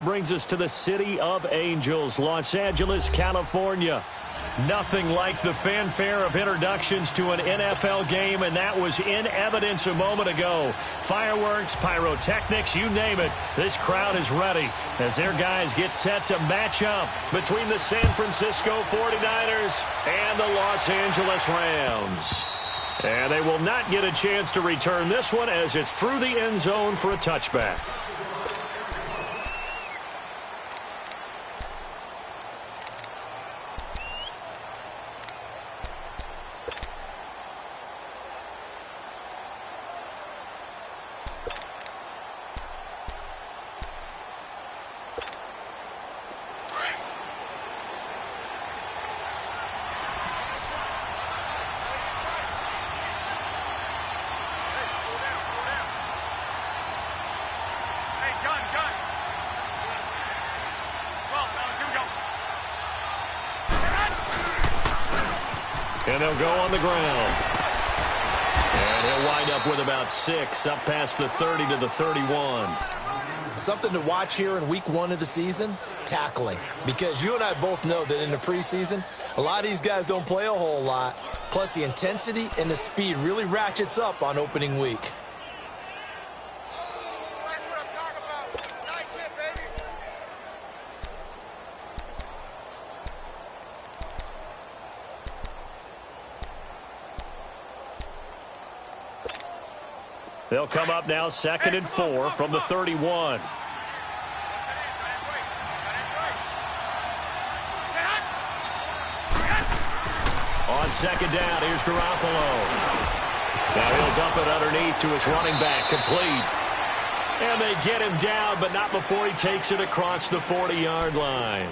brings us to the City of Angels, Los Angeles, California. Nothing like the fanfare of introductions to an NFL game, and that was in evidence a moment ago. Fireworks, pyrotechnics, you name it. This crowd is ready as their guys get set to match up between the San Francisco 49ers and the Los Angeles Rams. And they will not get a chance to return this one as it's through the end zone for a touchback. And they'll go on the ground. And he'll wind up with about 6, up past the 30 to the 31. Something to watch here in week 1 of the season, tackling. Because you and I both know that in the preseason, a lot of these guys don't play a whole lot. Plus, the intensity and the speed really ratchets up on opening week. They'll come up now 2nd and 4 from the 31. On 2nd down, here's Garoppolo. Now he'll dump it underneath to his running back, complete. And they get him down, but not before he takes it across the 40-yard line.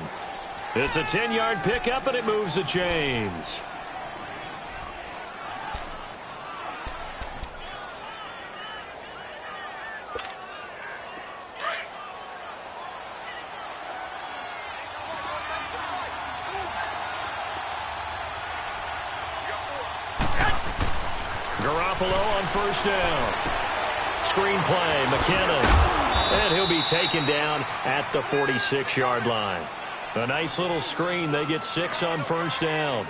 It's a 10-yard pickup, and it moves the chains. Garoppolo on 1st down. Screen play, McKinnon. And he'll be taken down at the 46-yard line. A nice little screen. They get 6 on 1st down.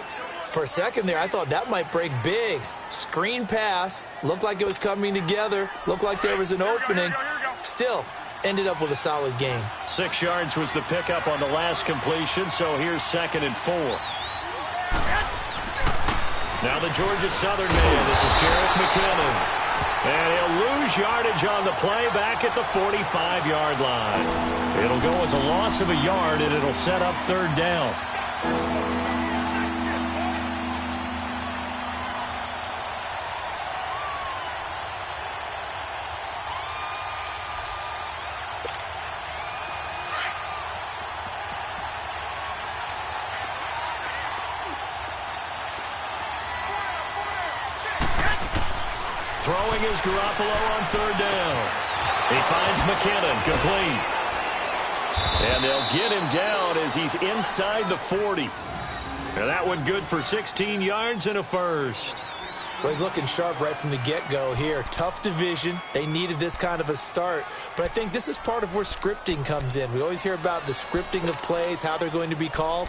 For a second there, I thought that might break big. Screen pass. Looked like it was coming together. Looked like there was an opening. Still, ended up with a solid game. 6 yards was the pickup on the last completion, so here's 2nd and 4. Now the Georgia Southern man. This is Jerick McKinnon. And he'll lose yardage on the play back at the 45-yard line. It'll go as a loss of a yard, and it'll set up 3rd down. Throwing is Garoppolo on 3rd down. He finds McKinnon, complete. And they'll get him down as he's inside the 40. And that one good for 16 yards and a first. Well, he's looking sharp right from the get-go here. Tough division. They needed this kind of a start. But I think this is part of where scripting comes in. We always hear about the scripting of plays, how they're going to be called.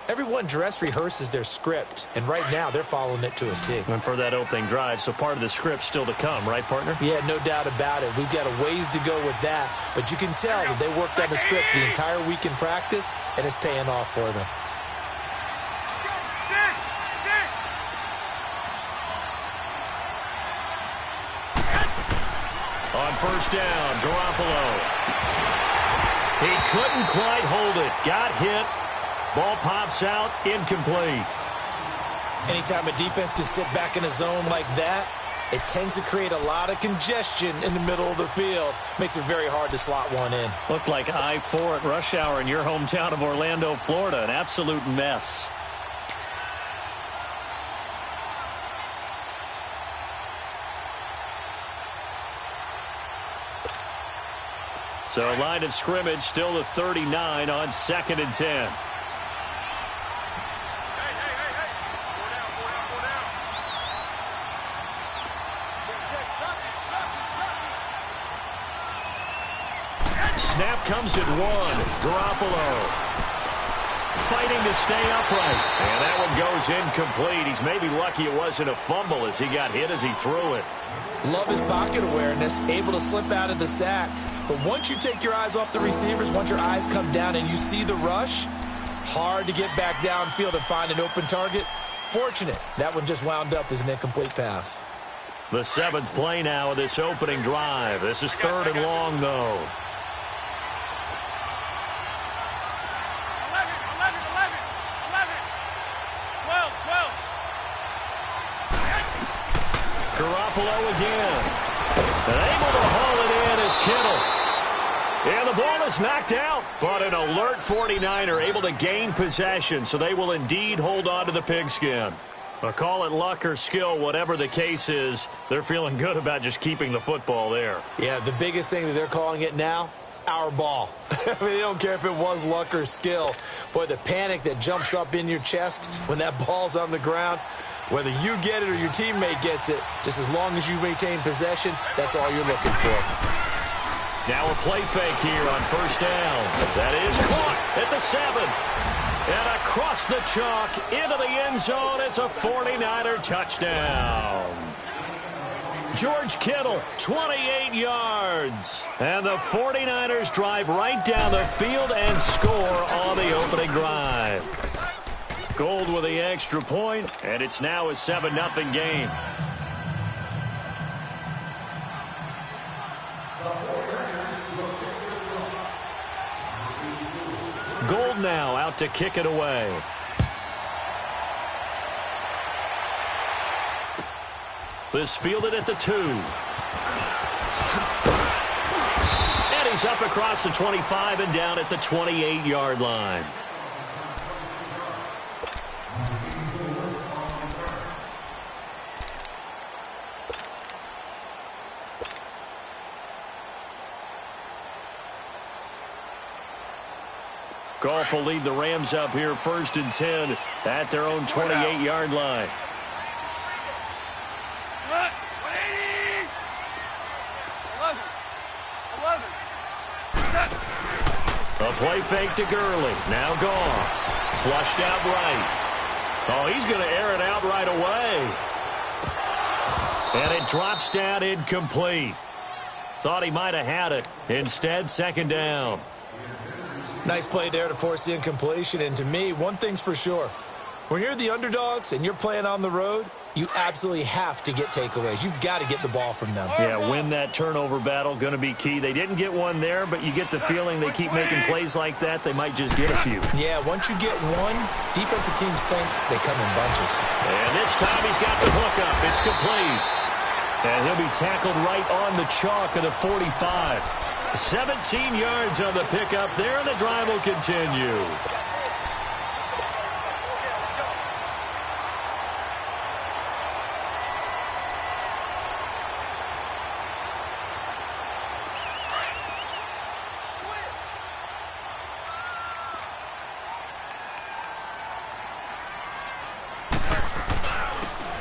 Everyone dress rehearses their script, and right now they're following it to a T. And for that opening drive, so part of the script still to come, right, partner? Yeah, no doubt about it. We've got a ways to go with that, but you can tell that they worked on the script the entire week in practice, and it's paying off for them. On 1st down, Garoppolo. He couldn't quite hold it. Got hit. Ball pops out, incomplete. Anytime a defense can sit back in a zone like that, it tends to create a lot of congestion in the middle of the field. Makes it very hard to slot one in. Looked like I-4 at rush hour in your hometown of Orlando, Florida. An absolute mess. So line of scrimmage still the 39 on 2nd and 10. Snap comes at one. Garoppolo fighting to stay upright. And that one goes incomplete. He's maybe lucky it wasn't a fumble as he got hit as he threw it. Love his pocket awareness, able to slip out of the sack. But once you take your eyes off the receivers, once your eyes come down and you see the rush, hard to get back downfield and find an open target. Fortunate, that one just wound up as an incomplete pass. The seventh play now of this opening drive. This is third and long, though. Garoppolo again. And able to haul it in is Kittle. And the ball is knocked out. But an alert 49er able to gain possession, so they will indeed hold on to the pigskin. But call it luck or skill, whatever the case is, they're feeling good about just keeping the football there. Yeah, the biggest thing that they're calling it now, our ball. I mean, they don't care if it was luck or skill. Boy, the panic that jumps up in your chest when that ball's on the ground, whether you get it or your teammate gets it, just as long as you maintain possession, that's all you're looking for. Now a play fake here on first down. That is caught at the 7. And across the chalk into the end zone, it's a 49er touchdown. George Kittle, 28 yards. And the 49ers drive right down the field and score on the opening drive. Gold with the extra point, and it's now a 7-0 game. Gold now out to kick it away. This fielded at the 2. And he's up across the 25 and down at the 28-yard line. Goff will lead the Rams up here first and 10 at their own 28-yard line. A play fake to Gurley. Now Goff. Flushed out right. Oh, he's going to air it out right away. And it drops down incomplete. Thought he might have had it. Instead, second down. Nice play there to force the incompletion. And to me, one thing's for sure. When you're the underdogs and you're playing on the road, you absolutely have to get takeaways. You've got to get the ball from them. Yeah, win that turnover battle, going to be key. They didn't get one there, but you get the feeling they keep making plays like that, they might just get a few. Yeah, once you get one, defensive teams think they come in bunches. And this time he's got the hook up. It's complete. And he'll be tackled right on the chalk of the 45. 17 yards on the pickup there, and the drive will continue.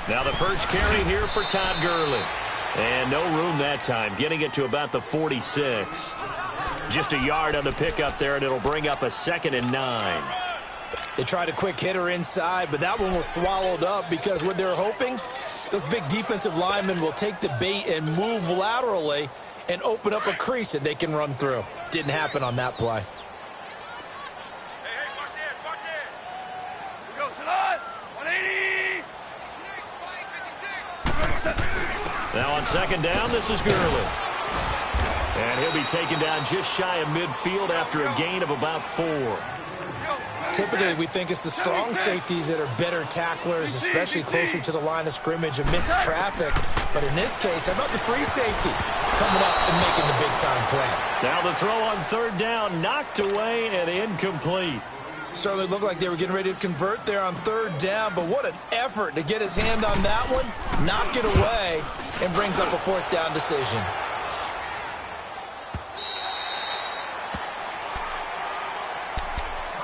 Now the first carry here for Todd Gurley. And no room that time, getting it to about the 46. Just a yard on the pickup there, and it'll bring up a 2nd and 9. They tried a quick hitter inside, but that one was swallowed up because what they're hoping, those big defensive linemen will take the bait and move laterally and open up a crease that they can run through. Didn't happen on that play. Now on second down, this is Gurley. And he'll be taken down just shy of midfield after a gain of about 4. Typically, we think it's the strong safeties that are better tacklers, especially closer to the line of scrimmage amidst traffic. But in this case, how about the free safety coming up and making the big-time play? Now the throw on third down, knocked away and incomplete. Certainly looked like they were getting ready to convert there on third down, but what an effort to get his hand on that one, knock it away, and brings up a fourth down decision.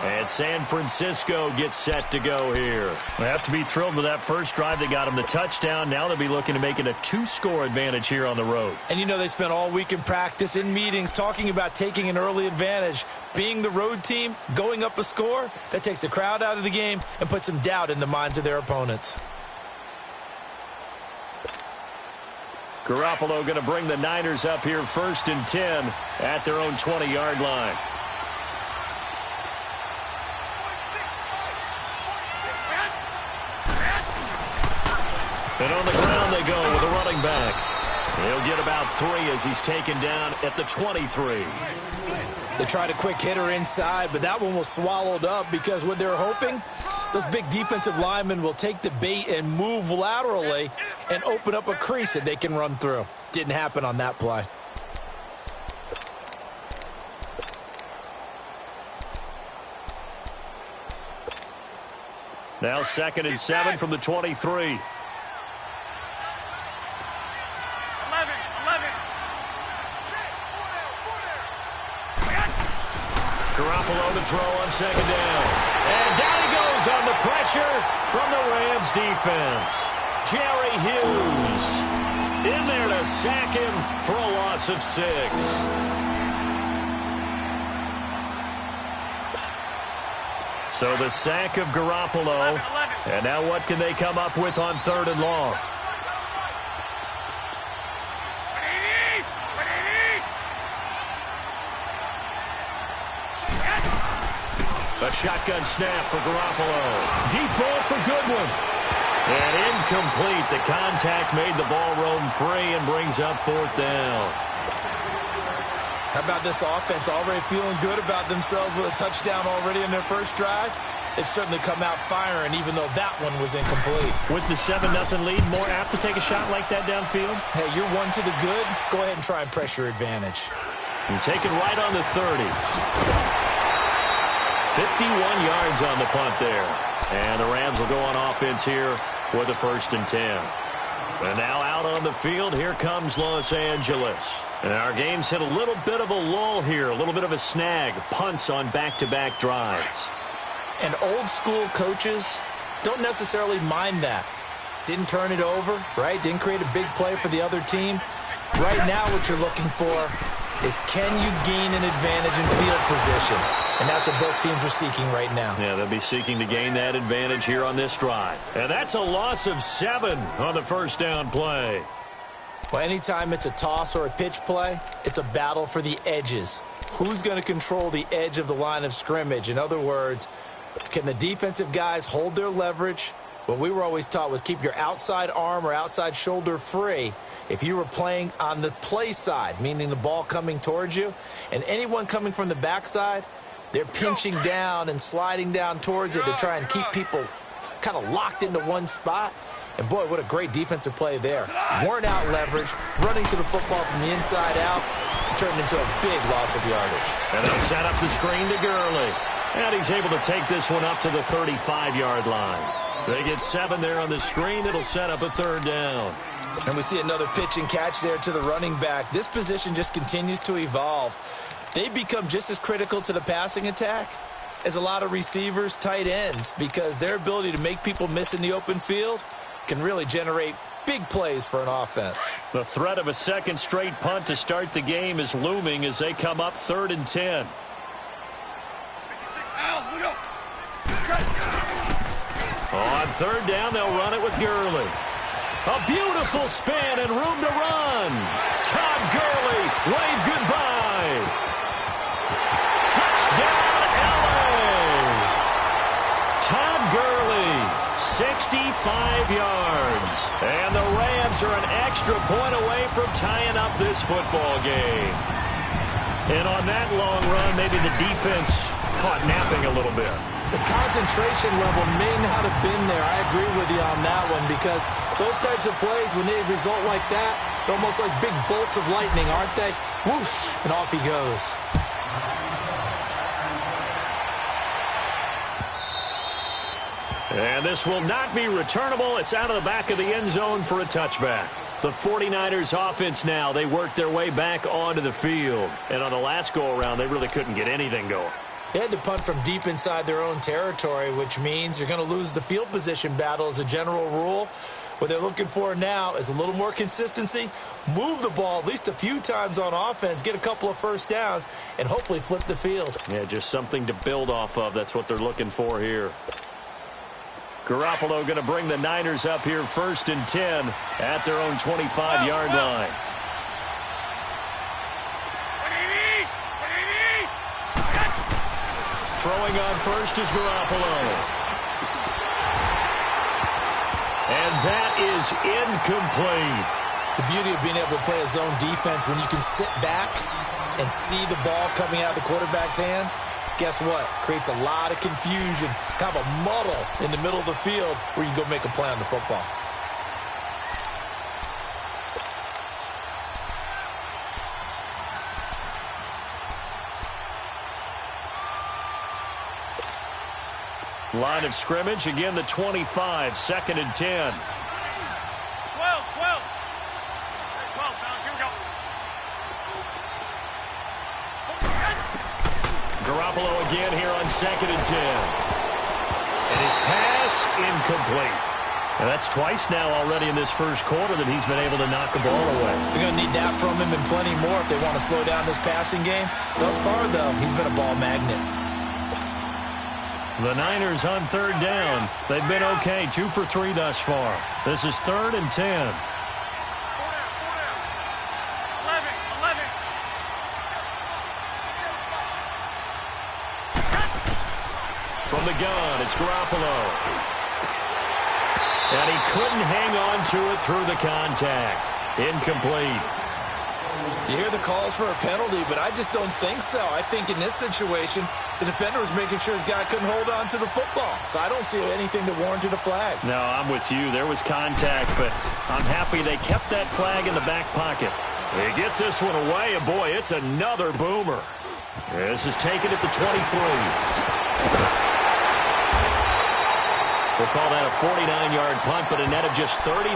And San Francisco gets set to go here. They have to be thrilled with that first drive. They got them the touchdown. Now they'll be looking to make it a 2-score advantage here on the road. And you know they spent all week in practice, in meetings, talking about taking an early advantage. Being the road team, going up a score, that takes the crowd out of the game and puts some doubt in the minds of their opponents. Garoppolo going to bring the Niners up here 1st and 10 at their own 20-yard line. And on the ground they go with a running back. He'll get about 3 as he's taken down at the 23. They tried a quick hitter inside, but that one was swallowed up because what they're hoping, those big defensive linemen will take the bait and move laterally and open up a crease that they can run through. Didn't happen on that play. Now 2nd and 7 from the 23. Garoppolo to throw on 2nd down. And down he goes on the pressure from the Rams defense. Jerry Hughes in there to sack him for a loss of 6. So the sack of Garoppolo. And now what can they come up with on 3rd and long? A shotgun snap for Garoppolo. Deep ball for Goodwin. And incomplete. The contact made the ball roam free and brings up 4th down. How about this offense already feeling good about themselves with a touchdown already in their first drive? They've certainly come out firing, even though that one was incomplete. With the 7-0 lead, more apt to take a shot like that downfield? Hey, you're one to the good. Go ahead and try and pressure advantage. And take it right on the 30. 51 yards on the punt there. And the Rams will go on offense here with a 1st and 10. And now out on the field, here comes Los Angeles. And our game's hit a little bit of a lull here, a little bit of a snag. Punts on back-to-back drives. And old-school coaches don't necessarily mind that. Didn't turn it over, right? Didn't create a big play for the other team. Right now what you're looking for is can you gain an advantage in field position? And that's what both teams are seeking right now. Yeah, they'll be seeking to gain that advantage here on this drive. And that's a loss of 7 on the 1st down play. Well, anytime it's a toss or a pitch play, it's a battle for the edges. Who's going to control the edge of the line of scrimmage? In other words, can the defensive guys hold their leverage? What we were always taught was keep your outside arm or outside shoulder free if you were playing on the play side, meaning the ball coming towards you. And anyone coming from the backside, they're pinching down and sliding down towards it to try and keep people kind of locked into one spot. And, boy, what a great defensive play there. Worn out leverage, running to the football from the inside out, turned into a big loss of yardage. And they'll set up the screen to Gurley. And he's able to take this one up to the 35-yard line. They get 7 there on the screen. It'll set up a 3rd down. And we see another pitch and catch there to the running back. This position just continues to evolve. They become just as critical to the passing attack as a lot of receivers, tight ends, because their ability to make people miss in the open field can really generate big plays for an offense. The threat of a 2nd straight punt to start the game is looming as they come up 3rd and 10. On 3rd down, they'll run it with Gurley. A beautiful spin and room to run. Todd Gurley, wave goodbye. Touchdown, LA. Todd Gurley, 65 yards. And the Rams are an extra point away from tying up this football game. And on that long run, maybe the defense caught napping a little bit. The concentration level may not have been there. I agree with you on that one because those types of plays, when they result like that, they're almost like big bolts of lightning, aren't they? Whoosh, and off he goes. And this will not be returnable. It's out of the back of the end zone for a touchback. The 49ers offense now, they work their way back onto the field. And on the last go-around, they really couldn't get anything going. They had to punt from deep inside their own territory, which means you're going to lose the field position battle as a general rule. What they're looking for now is a little more consistency, move the ball at least a few times on offense, get a couple of first downs, and hopefully flip the field. Yeah, just something to build off of. That's what they're looking for here. Garoppolo going to bring the Niners up here 1st and 10 at their own 25-yard line. Throwing on first is Garoppolo. And that is incomplete. The beauty of being able to play a zone defense, when you can sit back and see the ball coming out of the quarterback's hands, guess what? Creates a lot of confusion, kind of a muddle in the middle of the field where you go make a play on the football. Line of scrimmage, again the 25, 2nd and 10. 12, 12. Hey, 12, fellas, here we go. Garoppolo again here on 2nd and 10. And his pass incomplete. And that's twice now already in this first quarter that he's been able to knock the ball away. They're going to need that from him and plenty more if they want to slow down this passing game. Thus far, though, he's been a ball magnet. The Niners on 3rd down. They've been okay, 2 for 3 thus far. This is 3rd and 10. 11. From the gun, it's Garoppolo. And he couldn't hang on to it through the contact. Incomplete. You hear the calls for a penalty, but I just don't think so. I think in this situation, the defender was making sure his guy couldn't hold on to the football. So I don't see anything that warranted a flag. No, I'm with you. There was contact, but I'm happy they kept that flag in the back pocket. He gets this one away, and boy, it's another boomer. This is taken at the 23. We'll call that a 49-yard punt, but a net of just 39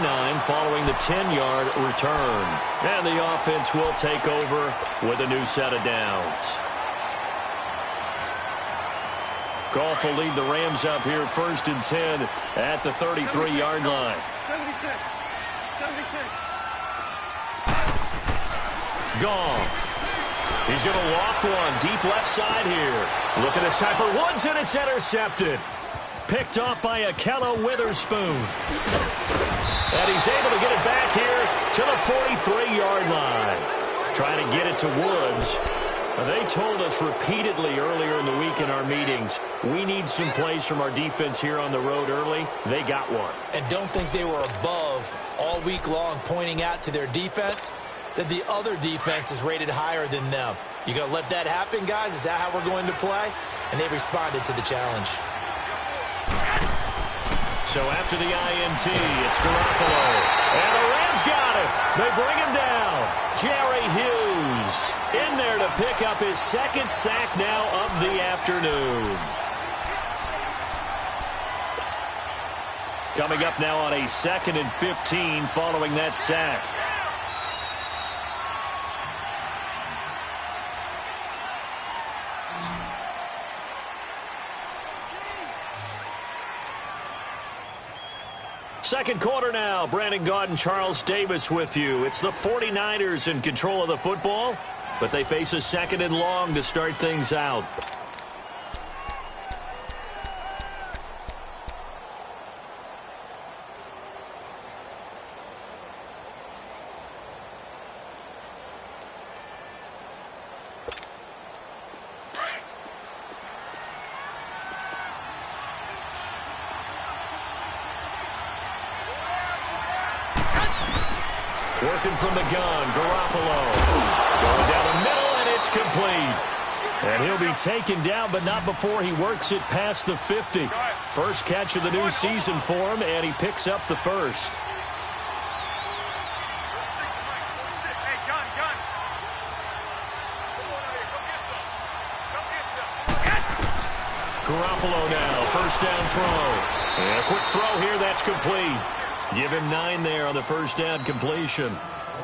following the 10-yard return. And the offense will take over with a new set of downs. Goff will lead the Rams up here 1st and 10 at the 33-yard line. 76. Goff. He's going to loft one deep left side here. Looking this time for Woods, and it's intercepted. Picked off by Akella Witherspoon. And he's able to get it back here to the 43-yard line. Trying to get it to Woods. They told us repeatedly earlier in the week in our meetings, we need some plays from our defense here on the road early. They got one. And don't think they were above all week long pointing out to their defense that the other defense is rated higher than them. You going to let that happen, guys? Is that how we're going to play? And they responded to the challenge. So after the INT, it's Garoppolo. And the Rams got it. They bring him down. Jerry Hughes in there to pick up his 2nd sack now of the afternoon. Coming up now on a 2nd and 15 following that sack. Second quarter now. Brandon Gaudin and Charles Davis with you. It's the 49ers in control of the football, but they face a 2nd and long to start things out. Working from the gun, Garoppolo. Going down the middle, and it's complete. And he'll be taken down, but not before he works it past the 50. First catch of the new season for him, and he picks up the first. Garoppolo now, first down throw. And a quick throw here, that's complete. Give him 9 there on the first down completion.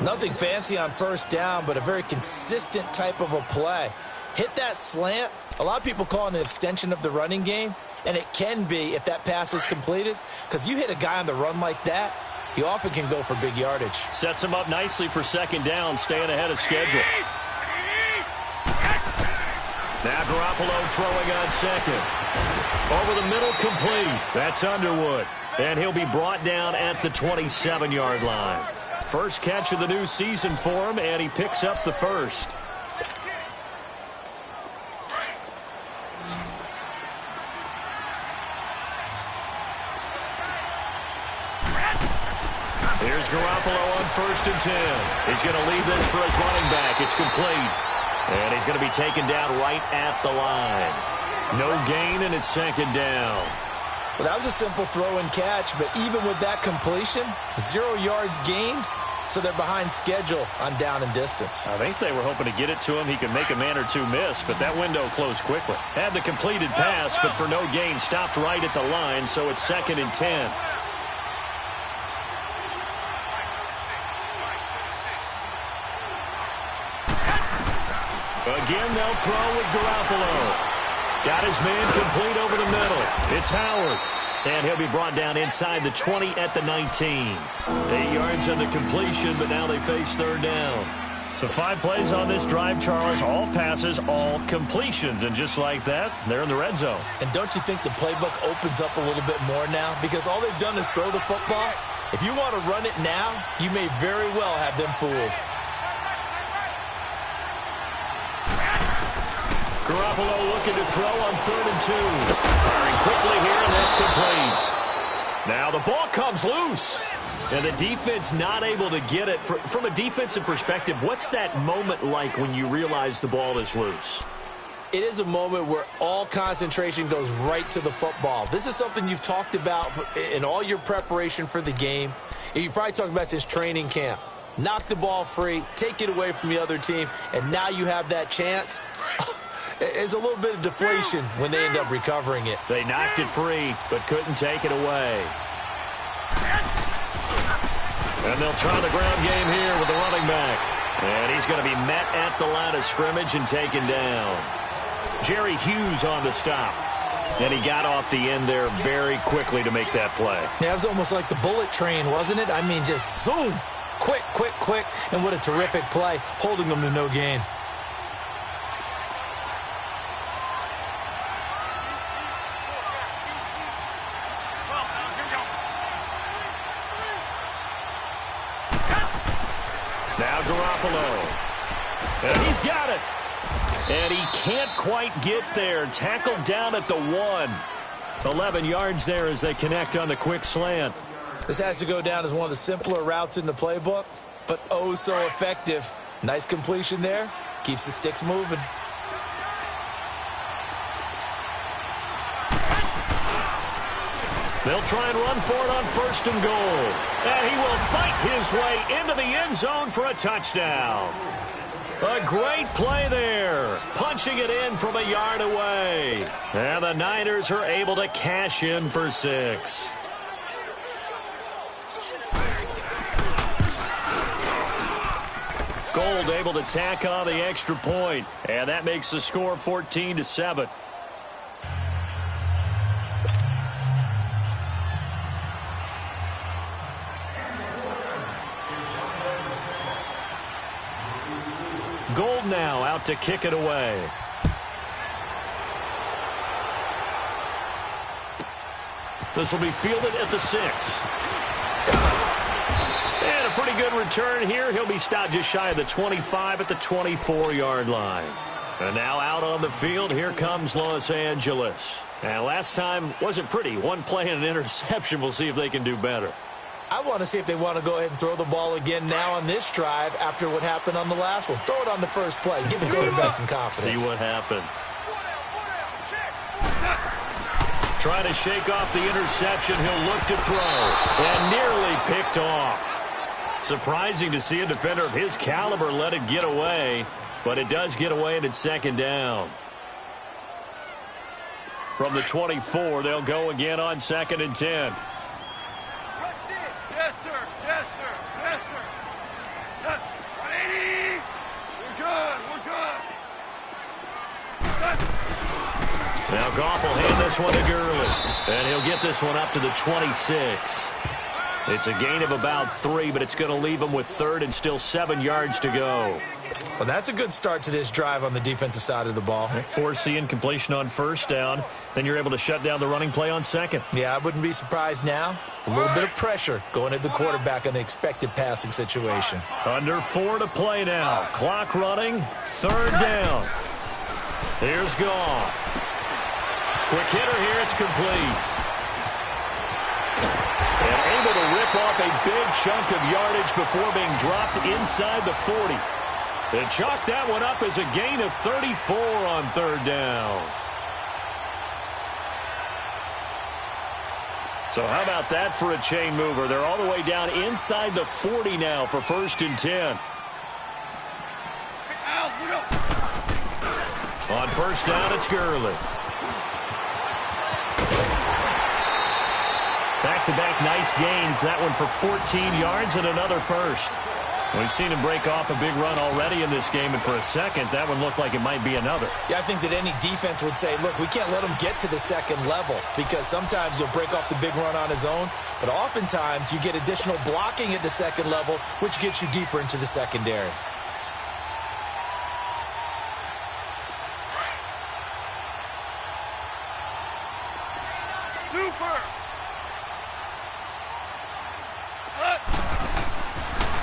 Nothing fancy on first down, but a very consistent type of a play. hit that slant. A lot of people call it an extension of the running game, and it can be if that pass is completed, because you hit a guy on the run like that, he often can go for big yardage. Sets him up nicely for second down, staying ahead of schedule. Now Garoppolo throwing on second. Over the middle, complete. That's Underwood. And he'll be brought down at the 27-yard line. First catch of the new season for him, and he picks up the first. Here's Garoppolo on 1st and 10. He's going to leave this for his running back. It's complete. And he's going to be taken down right at the line. No gain, and it's second down. Well, that was a simple throw and catch, but even with that completion, 0 yards gained, so they're behind schedule on down and distance. I think they were hoping to get it to him. He could make a man or two miss, but that window closed quickly. Had the completed pass, but for no gain, stopped right at the line, so it's 2nd and 10. Again, they'll throw with Garoppolo. Got his man complete over the middle. It's Howard. And he'll be brought down inside the 20 at the 19. 8 yards on the completion, but now they face third down. So 5 plays on this drive, Charles. All passes, all completions. And just like that, they're in the red zone. And don't you think the playbook opens up a little bit more now? Because all they've done is throw the football. If you want to run it now, you may very well have them fooled. Garoppolo looking to throw on 3rd and 2. Firing quickly here, and that's complete. Now the ball comes loose. And the defense not able to get it. From a defensive perspective, what's that moment like when you realize the ball is loose? It is a moment where all concentration goes right to the football. This is something you've talked about in all your preparation for the game. And you probably talked about since training camp. Knock the ball free, take it away from the other team, and now you have that chance. It's a little bit of deflation when they end up recovering it. They knocked it free, but couldn't take it away. And they'll try the ground game here with the running back. And he's going to be met at the line of scrimmage and taken down. Jerry Hughes on the stop. And he got off the end there very quickly to make that play. Yeah, it was almost like the bullet train, wasn't it? I mean, just zoom. Quick, quick, quick. And what a terrific play, holding them to no gain. Now Garoppolo. And he's got it. And he can't quite get there. Tackled down at the 1. 11 yards there as they connect on the quick slant. This has to go down as one of the simpler routes in the playbook, but oh so effective. Nice completion there. Keeps the sticks moving. They'll try and run for it on 1st and goal. And he will fight his way into the end zone for a touchdown. A great play there. Punching it in from a yard away. And the Niners are able to cash in for 6. Gold able to tack on the extra point. And that makes the score 14-7. Gold now out to kick it away. This will be fielded at the 6. And a pretty good return here. He'll be stopped just shy of the 25 at the 24-yard line. And now out on the field, here comes Los Angeles. And last time wasn't pretty. One play and an interception. We'll see if they can do better. I want to see if they want to go ahead and throw the ball again now on this drive after what happened on the last one. Throw it on the first play. Give the quarterback some confidence. See what happens. Trying to shake off the interception. He'll look to throw. And nearly picked off. Surprising to see a defender of his caliber let it get away. But it does get away, and it's second down. From the 24, they'll go again on 2nd and 10. Yes, sir. Yes, sir. Yes, sir. 180. We're good. We're good. Now Goff will hand this one to Gurley. And he'll get this one up to the 26. It's a gain of about 3, but it's going to leave him with third and still 7 yards to go. Well, that's a good start to this drive on the defensive side of the ball. Force the incompletion on first down. Then you're able to shut down the running play on second. Yeah, I wouldn't be surprised now. A little bit of pressure going at the quarterback in an expected passing situation. Under 4 to play now. Clock running. Third down. Here's Goff. Quick hitter here. It's complete. And able to rip off a big chunk of yardage before being dropped inside the 40. They chalk that one up as a gain of 34 on third down. So how about that for a chain mover? They're all the way down inside the 40 now for first and 10. On first down, it's Gurley. Back-to-back nice gains. That one for 14 yards and another first. We've seen him break off a big run already in this game, and for a second, that one looked like it might be another. Yeah, I think that any defense would say, look, we can't let him get to the second level because sometimes he'll break off the big run on his own, but oftentimes you get additional blocking at the second level, which gets you deeper into the secondary.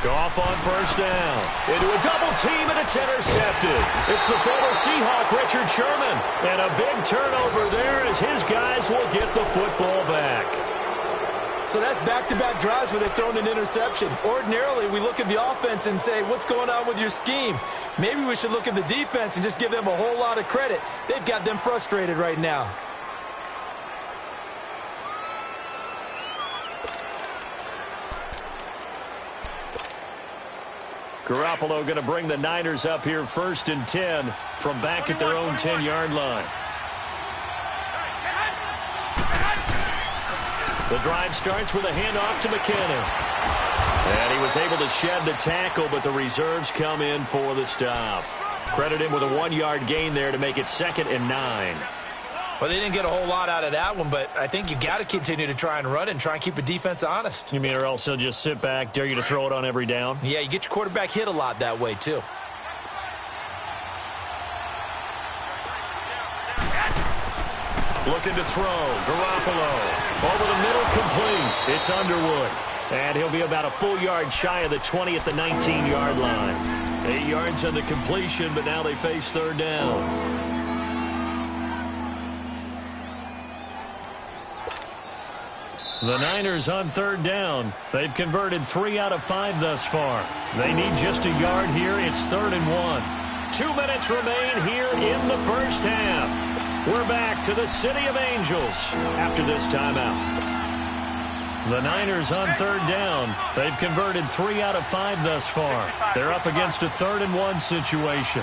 Goff on first down. Into a double team, and it's intercepted. It's the former Seahawk, Richard Sherman. And a big turnover there as his guys will get the football back. So that's back-to-back drives where they've thrown an interception. Ordinarily, we look at the offense and say, what's going on with your scheme? Maybe we should look at the defense and just give them a whole lot of credit. They've got them frustrated right now. Garoppolo going to bring the Niners up here first and 10 from back at their own 10-yard line. The drive starts with a handoff to McKinnon. And he was able to shed the tackle, but the reserves come in for the stop. Credit him with a 1-yard gain there to make it 2nd and 9. Well, they didn't get a whole lot out of that one, but I think you got to continue to try and run and try and keep the defense honest. You mean or else he'll just sit back, dare you to throw it on every down? Yeah, you get your quarterback hit a lot that way, too. Looking to throw. Garoppolo. Over the middle, complete. It's Underwood. And he'll be about a full yard shy of the 20 at the 19-yard line. 8 yards on the completion, but now they face third down. The Niners on third down. They've converted 3 out of 5 thus far. They need just a yard here. It's 3rd and 1. 2 minutes remain here in the first half. We're back to the City of Angels after this timeout. The Niners on third down. They've converted 3 out of 5 thus far. They're up against a 3rd and 1 situation.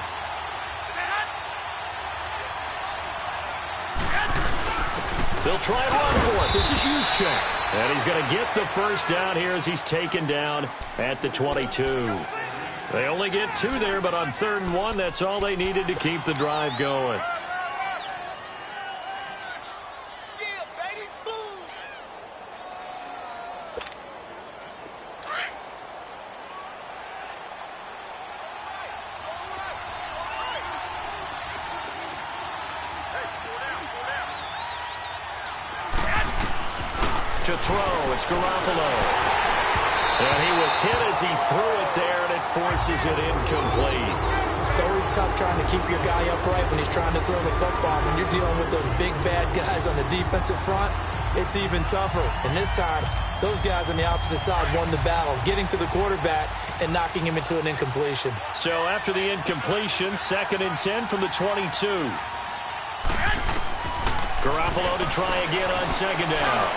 They'll try and run for it. This is Juszczyk. And he's going to get the first down here as he's taken down at the 22. They only get 2 there, but on 3rd and 1, that's all they needed to keep the drive going. To throw, it's Garoppolo. And he was hit as he threw it there, and it forces it incomplete. It's always tough trying to keep your guy upright when he's trying to throw the football. When you're dealing with those big, bad guys on the defensive front, it's even tougher. And this time, those guys on the opposite side won the battle, getting to the quarterback and knocking him into an incompletion. So after the incompletion, 2nd and 10 from the 22. Garoppolo to try again on 2nd down.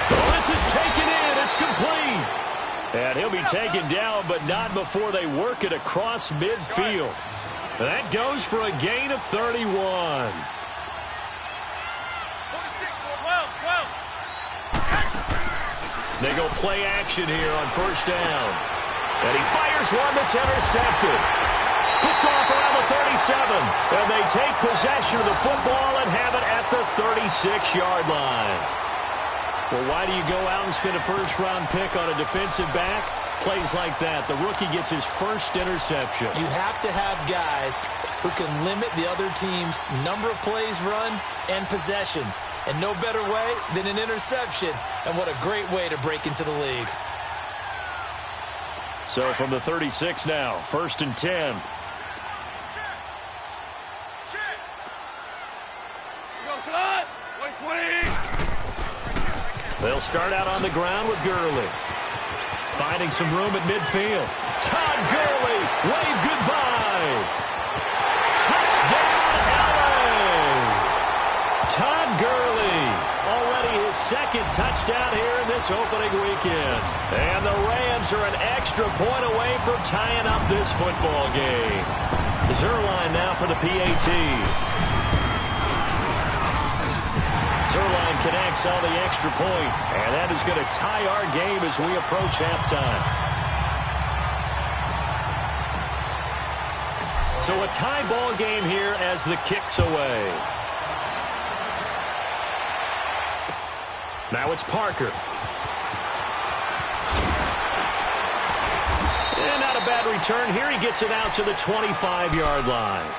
This is taken in. It's complete. And he'll be taken down, but not before they work it across midfield. That goes for a gain of 31. They go play action here on first down. And he fires one that's intercepted. Picked off around the And they take possession of the football and have it at the 36-yard line. Well, why do you go out and spend a first-round pick on a defensive back? Plays like that. The rookie gets his first interception. You have to have guys who can limit the other team's number of plays run and possessions. And no better way than an interception. And what a great way to break into the league. So from the 36 now, 1st and 10. They'll start out on the ground with Gurley. Finding some room at midfield. Todd Gurley, wave goodbye. Touchdown, LA. Todd Gurley, already his second touchdown here in this opening weekend. And the Rams are an extra point away from tying up this football game. Zerline now for the PAT. Zerline connects on the extra point, and that is going to tie our game as we approach halftime. So a tie ball game here as the kick's away. Now it's Parker. And not a bad return here. He gets it out to the 25-yard line.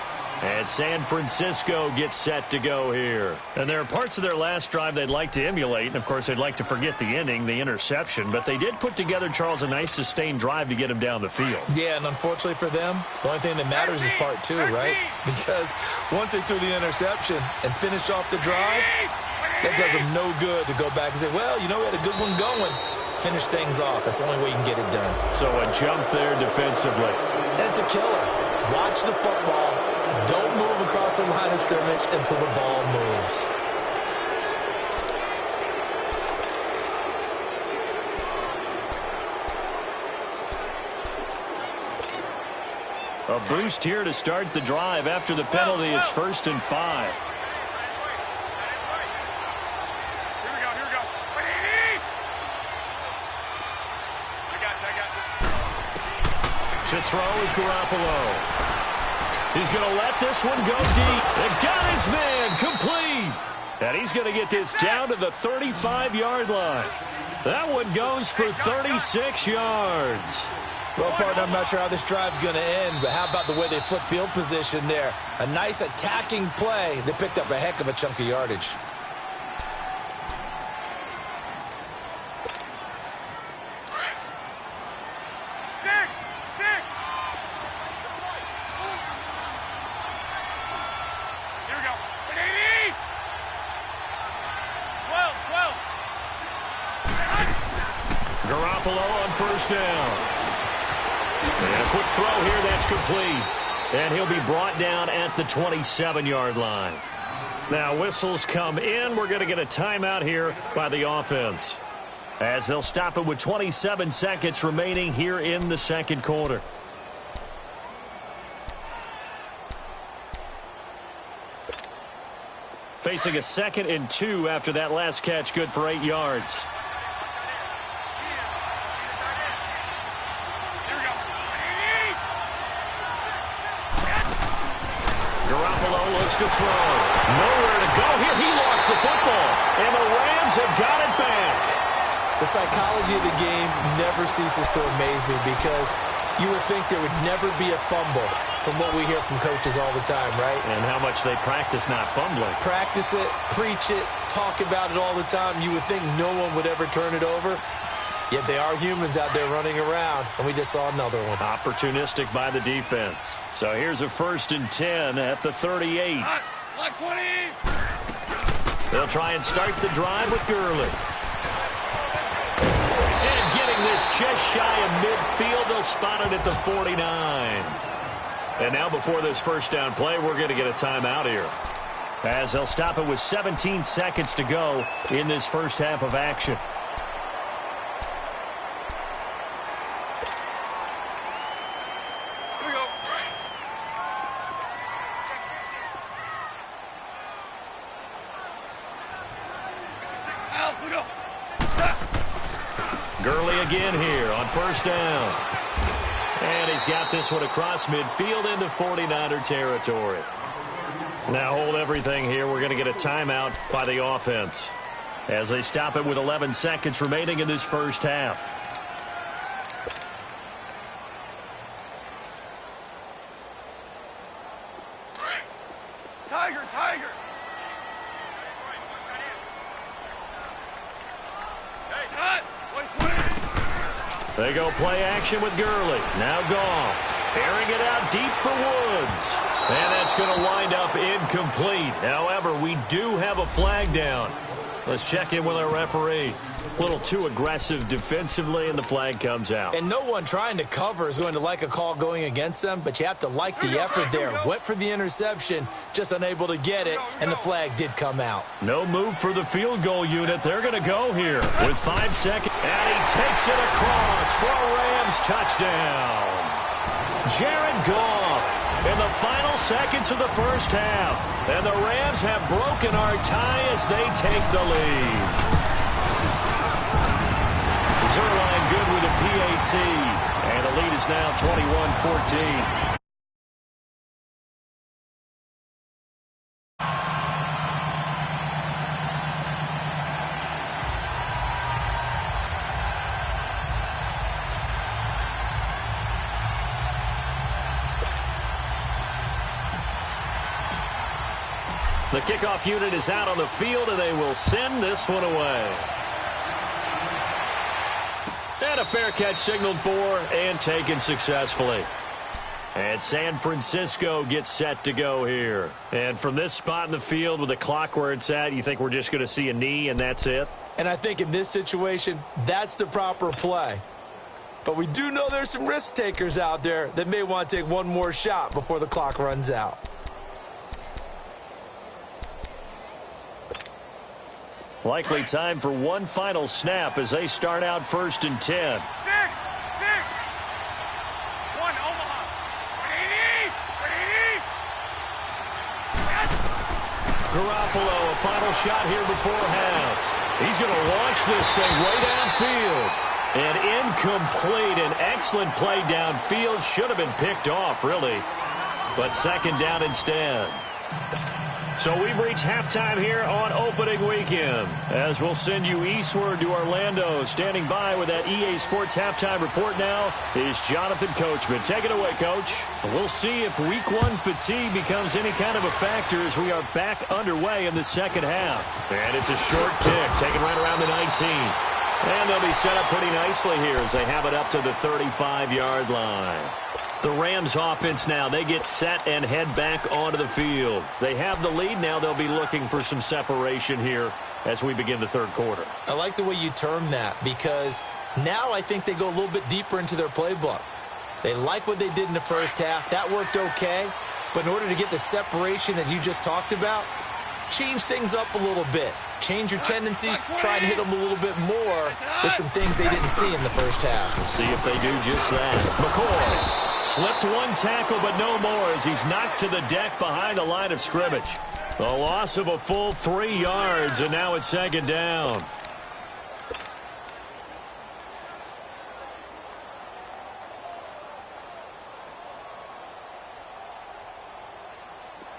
And San Francisco gets set to go here. And there are parts of their last drive they'd like to emulate. And, of course, they'd like to forget the ending, the interception. But they did put together, Charles, a nice sustained drive to get him down the field. Yeah, and unfortunately for them, the only thing that matters is part two, right? Because once they threw the interception and finished off the drive, that does them no good to go back and say, well, you know, we had a good one going. Finish things off. That's the only way you can get it done. So a jump there defensively. And it's a killer. Watch the football. Don't move across the line of scrimmage until the ball moves. A boost here to start the drive. After the penalty, it's 1st and 5. Here we go. To throw is Garoppolo. He's going to let this one go deep. And got his man complete. And he's going to get this down to the 35-yard line. That one goes for 36 yards. Well, partner, I'm not sure how this drive's going to end, but how about the way they flip field position there? A nice attacking play. They picked up a heck of a chunk of yardage. Garoppolo on 1st down. And a quick throw here, that's complete. And he'll be brought down at the 27-yard line. Now whistles come in. We're going to get a timeout here by the offense, as they'll stop it with 27 seconds remaining here in the second quarter. Facing a 2nd and 2 after that last catch, good for 8 yards. Garoppolo looks to throw. Nowhere to go here. He lost the football. And the Rams have got it back. The psychology of the game never ceases to amaze me, because you would think there would never be a fumble from what we hear from coaches all the time, right? And how much they practice not fumbling. Practice it, preach it, talk about it all the time. You would think no one would ever turn it over. Yet they are humans out there running around, and we just saw another one. Opportunistic by the defense. So here's a 1st and 10 at the 38. Block 20. They'll try and start the drive with Gurley. And getting this just shy of midfield, they'll spot it at the 49. And now before this 1st down play, we're going to get a timeout here, as they'll stop it with 17 seconds to go in this first half of action. Gurley again here on 1st down. And he's got this one across midfield into 49er territory. Now hold everything here. We're going to get a timeout by the offense as they stop it with 11 seconds remaining in this first half. Tiger, Tiger. Hey, cut. They go play action with Gurley. Now Goff. Airing it out deep for Woods. And that's going to wind up incomplete. However, we do have a flag down. Let's check in with our referee. A little too aggressive defensively, and the flag comes out. And no one trying to cover is going to like a call going against them, but you have to like the effort there. Went for the interception, just unable to get it, and the flag did come out. No move for the field goal unit. They're going to go here with 5 seconds. And he takes it across for a Rams touchdown. Jared Goff in the final seconds of the first half. And the Rams have broken our tie as they take the lead. Zerline good with a PAT. And the lead is now 21-14. The kickoff unit is out on the field, and they will send this one away. And a fair catch signaled for and taken successfully. And San Francisco gets set to go here. And from this spot in the field with the clock where it's at, you think we're just going to see a knee and that's it? And I think in this situation, that's the proper play. But we do know there's some risk takers out there that may want to take one more shot before the clock runs out. Likely time for one final snap as they start out 1st and 10. 6, 1, Omaha. 180. Garoppolo, a final shot here before half. He's going to launch this thing way downfield. And incomplete. An excellent play downfield. Should have been picked off, really. But second down instead. So we've reached halftime here on opening weekend. As we'll send you eastward to Orlando. Standing by with that EA Sports halftime report now is Jonathan Coachman. Take it away, Coach. We'll see if Week 1 fatigue becomes any kind of a factor as we are back underway in the second half. And it's a short kick, taken right around the 19. And they'll be set up pretty nicely here as they have it up to the 35-yard line. The Rams offense now, they get set and head back onto the field. They have the lead now. They'll be looking for some separation here as we begin the third quarter. I like the way you term that because now I think they go a little bit deeper into their playbook. They like what they did in the first half. That worked okay. But in order to get the separation that you just talked about, change things up a little bit. Change your tendencies. Try and hit them a little bit more with some things they didn't see in the first half. We'll see if they do just that. McCoy. Slipped one tackle, but no more as he's knocked to the deck behind the line of scrimmage. The loss of a full 3 yards, and now it's second down.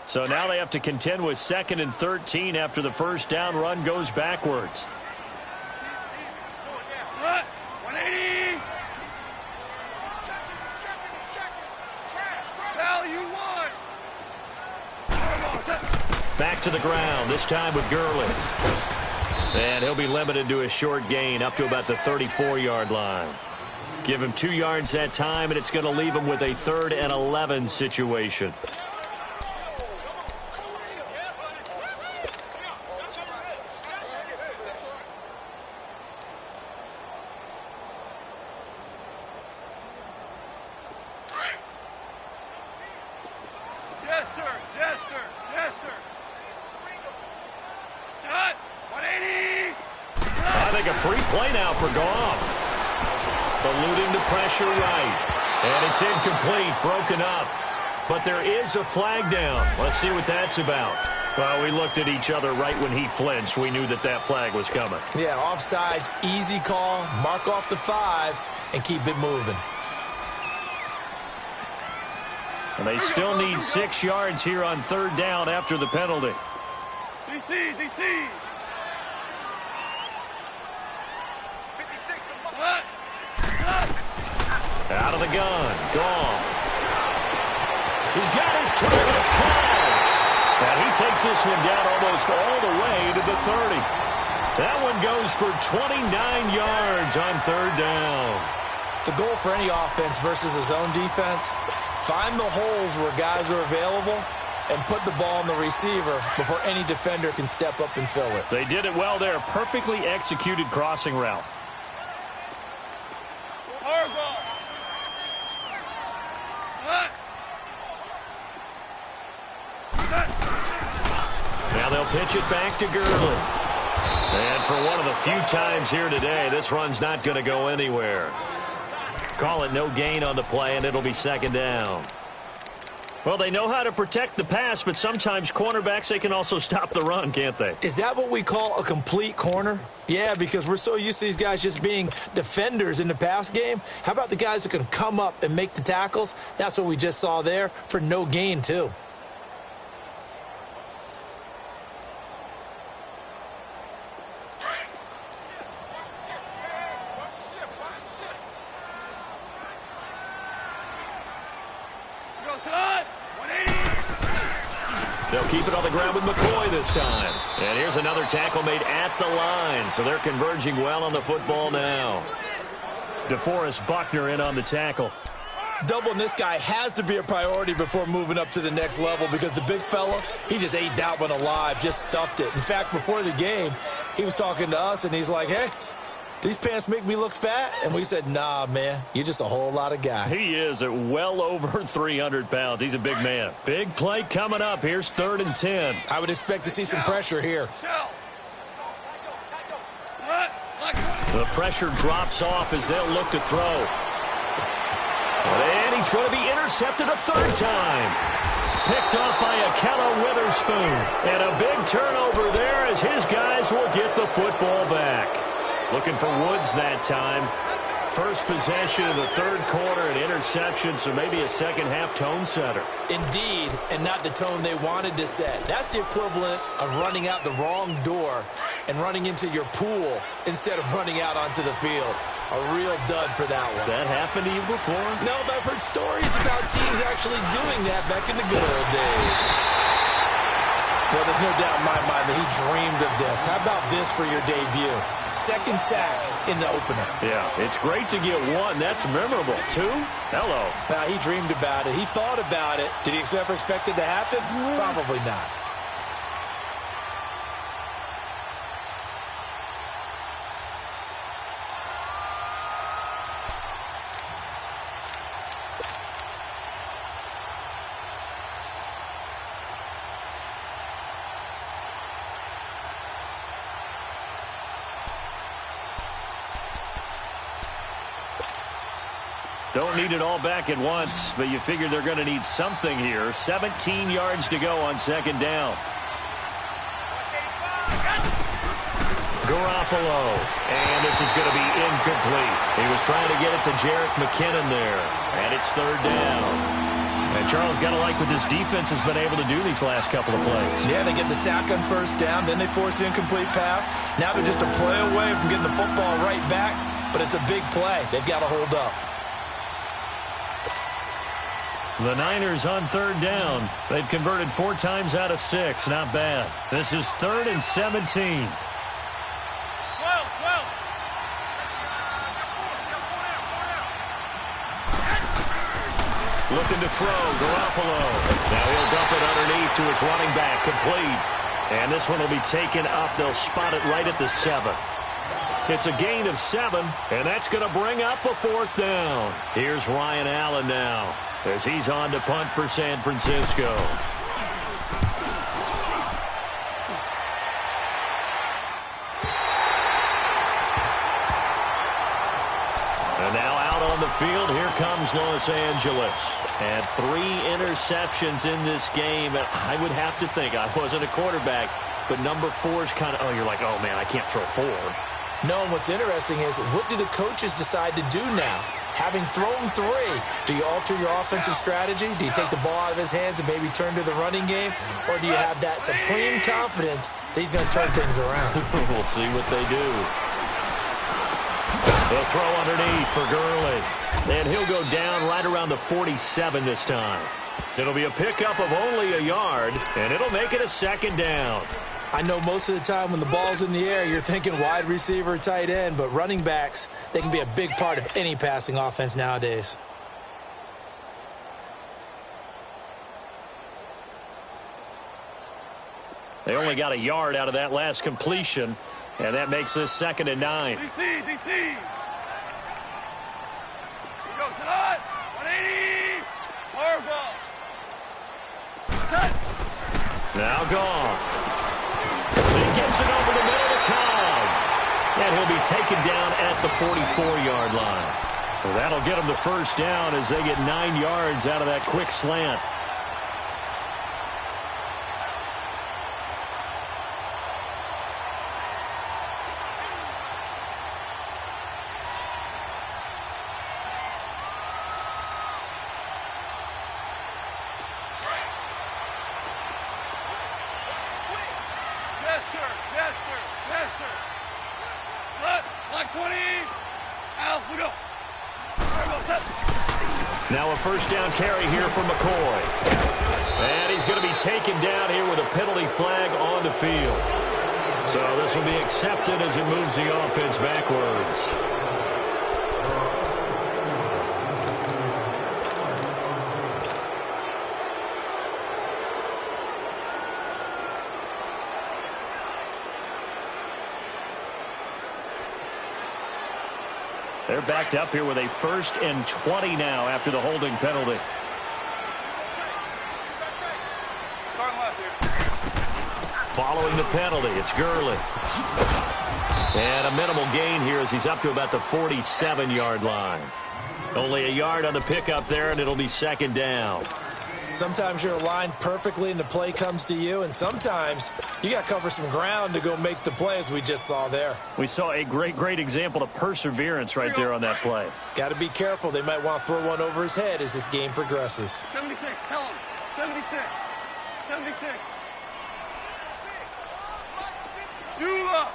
So now they have to contend with 2nd and 13 after the first down run goes backwards. 180. Back to the ground, this time with Gurley. And he'll be limited to a short gain up to about the 34-yard line. Give him 2 yards that time, and it's going to leave him with a 3rd and 11 situation. And it's incomplete, broken up. But there is a flag down. Let's see what that's about. Well, we looked at each other right when he flinched. We knew that that flag was coming. Yeah, offsides, easy call, mark off the 5, and keep it moving. And they still need 6 yards here on third down after the penalty. DC, DC. Out of the gun. Gone. He's got his target. It's called. And he takes this one down almost all the way to the 30. That one goes for 29 yards on third down. The goal for any offense versus his own defense, find the holes where guys are available and put the ball on the receiver before any defender can step up and fill it. They did it well there. Perfectly executed crossing route. Now they'll pitch it back to Gurley. And for one of the few times here today, this run's not going to go anywhere. Call it no gain on the play, and it'll be second down. Well, they know how to protect the pass, but sometimes cornerbacks, they can also stop the run, can't they? Is that what we call a complete corner? Yeah, because we're so used to these guys just being defenders in the pass game. How about the guys who can come up and make the tackles? That's what we just saw there for no gain, too. They'll keep it on the ground with McCoy this time. And here's another tackle made at the line. So they're converging well on the football now. DeForest Buckner in on the tackle. Doubling this guy has to be a priority before moving up to the next level because the big fella, he just ate that one alive, just stuffed it. In fact, before the game, he was talking to us, and he's like, hey, these pants make me look fat? And we said, nah, man, you're just a whole lot of guy. He is at well over 300 pounds. He's a big man. Big play coming up. Here's 3rd and 10. I would expect to see some pressure here. The pressure drops off as they'll look to throw. And he's going to be intercepted a 3rd time. Picked off by Akella Witherspoon. And a big turnover there as his guys will get the football back. Looking for Woods that time. First possession of the 3rd quarter, an interception, so maybe a second-half tone setter. Indeed, and not the tone they wanted to set. That's the equivalent of running out the wrong door and running into your pool instead of running out onto the field. A real dud for that one. Has that happened to you before? No, but I've heard stories about teams actually doing that back in the good old days. Well, there's no doubt in my mind that he dreamed of this. How about this for your debut? 2nd sack in the opener. Yeah, it's great to get 1. That's memorable. 2? Hello. He dreamed about it. He thought about it. Did he ever expect it to happen? Probably not. Don't need it all back at once, but you figure they're going to need something here. 17 yards to go on 2nd down. Garoppolo. And this is going to be incomplete. He was trying to get it to Jerick McKinnon there. And it's 3rd down. And Charles, got to like what this defense has been able to do these last couple of plays. Yeah, they get the sack on 1st down, then they force the incomplete pass. Now they're just a play away from getting the football right back, but it's a big play. They've got to hold up. The Niners on 3rd down. They've converted 4 times out of 6. Not bad. This is 3rd and 17. 12. Looking to throw. Garoppolo. Now he'll dump it underneath to his running back. Complete. And this one will be taken up. They'll spot it right at the 7. It's a gain of 7, and that's going to bring up a 4th down. Here's Ryan Allen now as he's on to punt for San Francisco. And now out on the field, here comes Los Angeles. And 3 interceptions in this game. And I would have to think, I wasn't a quarterback, but number 4 is kind of, you're like, oh, man, I can't throw 4. No, and what's interesting is, what do the coaches decide to do now? Having thrown 3, do you alter your offensive strategy? Do you take the ball out of his hands and maybe turn to the running game? Or do you have that supreme confidence that he's going to turn things around? We'll see what they do. The throw underneath for Gurley. And he'll go down right around the 47 this time. It'll be a pickup of only a yard, and it'll make it a 2nd down. I know most of the time when the ball's in the air, you're thinking wide receiver, tight end, but running backs, they can be a big part of any passing offense nowadays. They only got a yard out of that last completion, and that makes this 2nd and 9. DC, DC. Here goes it on. 180. Marvel. Cut. Now gone. He gets it over the middle to Cobb. And he'll be taken down at the 44-yard line. Well, that'll get him the 1st down as they get 9 yards out of that quick slant. Now a 1st down carry here from McCoy. And he's going to be taken down here with a penalty flag on the field. So this will be accepted as it moves the offense backwards. They're backed up here with a 1st and 20 now after the holding penalty. Following the penalty, it's Gurley. And a minimal gain here as he's up to about the 47-yard line. Only a yard on the pickup there, and it'll be 2nd down. Sometimes you're aligned perfectly and the play comes to you, and sometimes you got to cover some ground to go make the play, as we just saw there. We saw a great example of perseverance right there on that play. Got to be careful. They might want to throw one over his head as this game progresses. 76, tell him. 76. 76. Dula.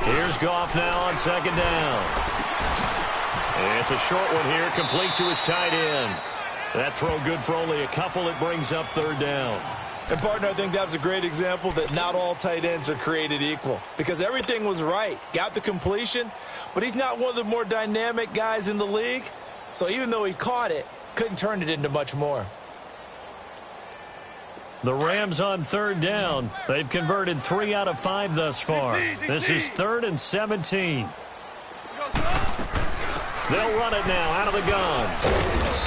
Here's Goff now on 2nd down. It's a short one here, complete to his tight end. That throw good for only a couple. It brings up 3rd down. And, partner, I think that was a great example that not all tight ends are created equal, because everything was right. Got the completion, but he's not one of the more dynamic guys in the league. So even though he caught it, couldn't turn it into much more. The Rams on 3rd down. They've converted 3 out of 5 thus far. This is 3rd and 17. They'll run it now out of the gun.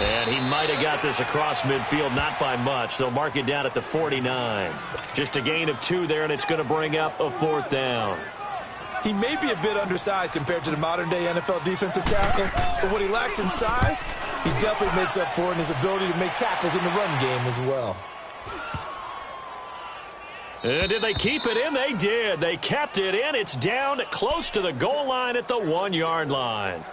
And he might have got this across midfield, not by much. They'll mark it down at the 49. Just a gain of 2 there, and it's going to bring up a 4th down. He may be a bit undersized compared to the modern-day NFL defensive tackle, but what he lacks in size, he definitely makes up for in his ability to make tackles in the run game as well. And did they keep it in? They did. They kept it in. It's down close to the goal line at the 1-yard line.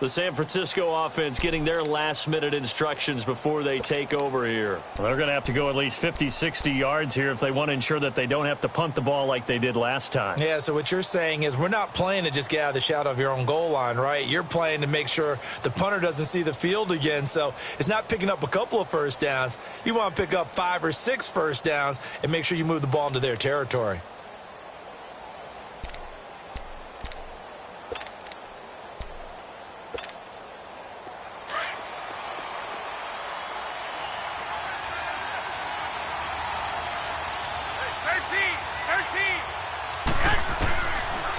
The San Francisco offense getting their last-minute instructions before they take over here. Well, they're going to have to go at least 50, 60 yards here if they want to ensure that they don't have to punt the ball like they did last time. Yeah, so what you're saying is we're not playing to just get out of the shadow of your own goal line, right? You're playing to make sure the punter doesn't see the field again. So it's not picking up a couple of 1st downs. You want to pick up 5 or 6 1st downs and make sure you move the ball into their territory.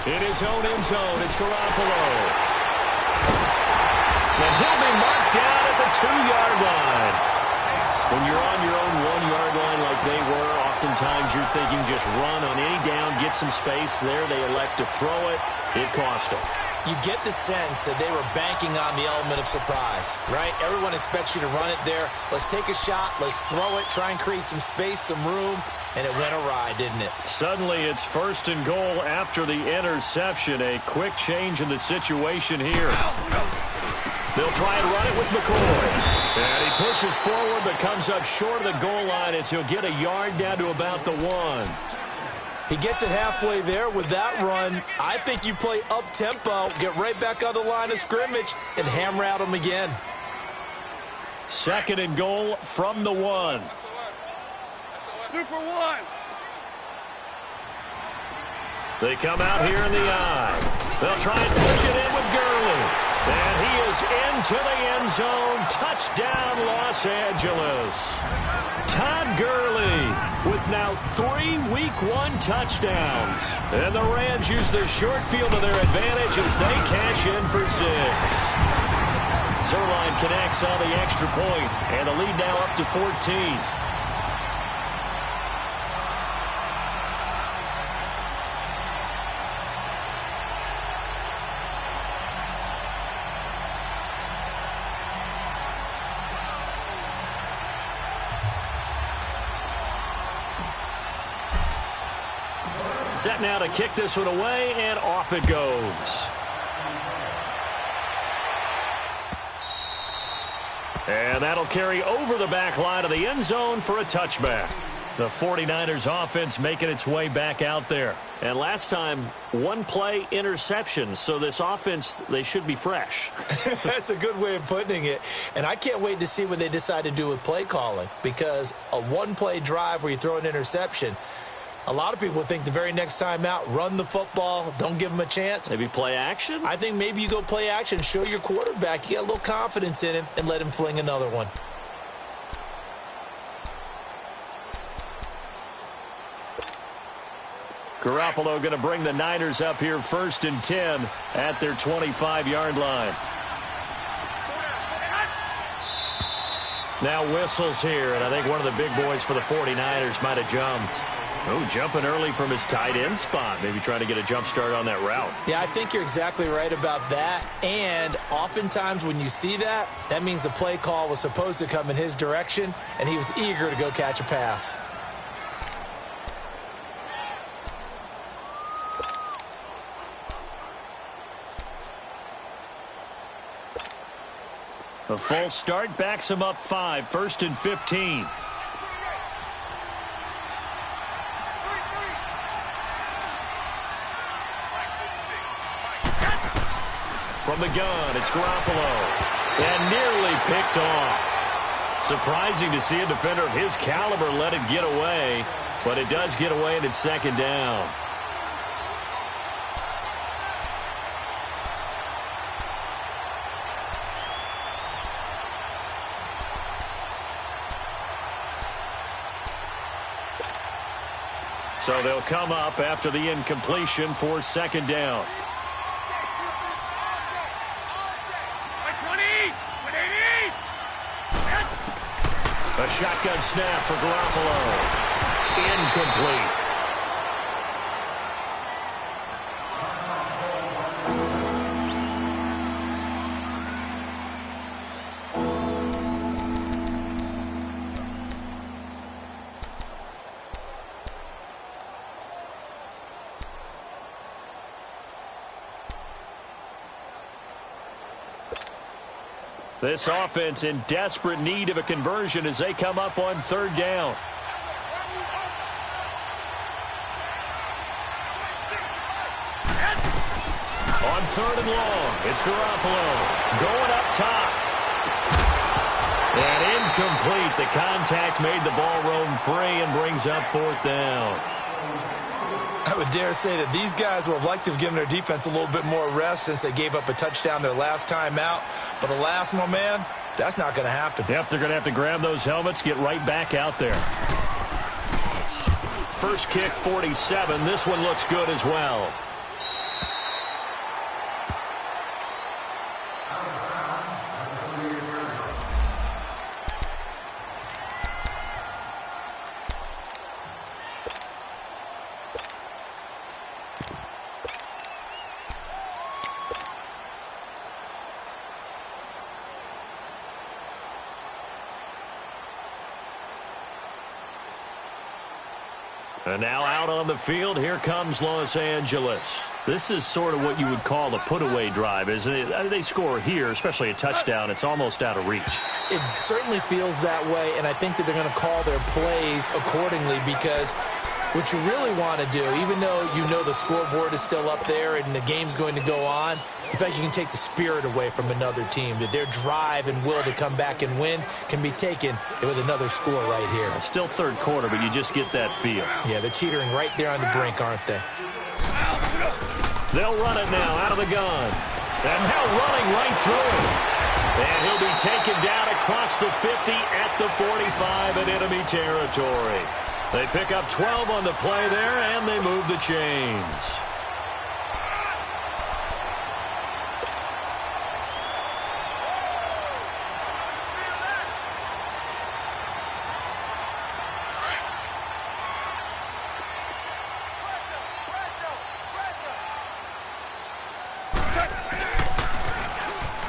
In his own end zone, it's Garoppolo. And he'll be marked down at the 2-yard line. When you're on your own 1-yard line like they were, oftentimes you're thinking just run on any down, get some space there. They elect to throw it. It cost them. You get the sense that they were banking on the element of surprise, right? Everyone expects you to run it there. Let's take a shot. Let's throw it. Try and create some space, some room. And it went awry, didn't it? Suddenly, it's 1st and goal after the interception. A quick change in the situation here. They'll try and run it with McCoy. And he pushes forward but comes up short of the goal line as he'll get a yard down to about the 1. He gets it halfway there with that run. I think you play up-tempo, get right back on the line of scrimmage, and hammer out him again. 2nd and goal from the 1. Super 1. They come out here in the eye. They'll try and push it in with Gurley. And he is into the end zone. Touchdown, Los Angeles. Todd Gurley with now 3 Week 1 touchdowns. And the Rams use the short field to their advantage as they cash in for 6. Zerline connects on the extra point, and the lead now up to 14. Set now to kick this one away, and off it goes. And that'll carry over the back line of the end zone for a touchback. The 49ers offense making its way back out there. And last time, 1-play interception. So this offense, they should be fresh. That's a good way of putting it. And I can't wait to see what they decide to do with play calling. Because a 1-play drive where you throw an interception, a lot of people think the very next time out, run the football, don't give them a chance. Maybe play action? I think maybe you go play action, show your quarterback, you got a little confidence in him, and let him fling another one. Garoppolo going to bring the Niners up here 1st and 10 at their 25-yard line. Now whistles here, and I think one of the big boys for the 49ers might have jumped. Oh, jumping early from his tight end spot. Maybe trying to get a jump start on that route. Yeah, I think you're exactly right about that. And oftentimes when you see that, that means the play call was supposed to come in his direction, and he was eager to go catch a pass. A false start backs him up 5, 1st and 15. From the gun, it's Garoppolo. And nearly picked off. Surprising to see a defender of his caliber let it get away, but it does get away and it's 2nd down. So they'll come up after the incompletion for 2nd down. A shotgun snap for Garoppolo. Incomplete. This offense in desperate need of a conversion as they come up on 3rd down. On 3rd and long, it's Garoppolo going up top. And incomplete. The contact made the ball roam free and brings up 4th down. I would dare say that these guys would have liked to have given their defense a little bit more rest since they gave up a touchdown their last time out. But alas, my man, that's not going to happen. Yep, they're going to have to grab those helmets, get right back out there. First kick, 47. This one looks good as well. And now out on the field, here comes Los Angeles. This is sort of what you would call a put-away drive, isn't it? They score here, especially a touchdown. It's almost out of reach. It certainly feels that way, and I think that they're going to call their plays accordingly because what you really want to do, even though you know the scoreboard is still up there and the game's going to go on, in fact, you can take the spirit away from another team, that their drive and will to come back and win can be taken with another score right here. Still third quarter, but you just get that feel. Yeah, they're teetering right there on the brink, aren't they? They'll run it now out of the gun. And now running right through. And he'll be taken down across the 50 at the 45 in enemy territory. They pick up 12 on the play there, and they move the chains.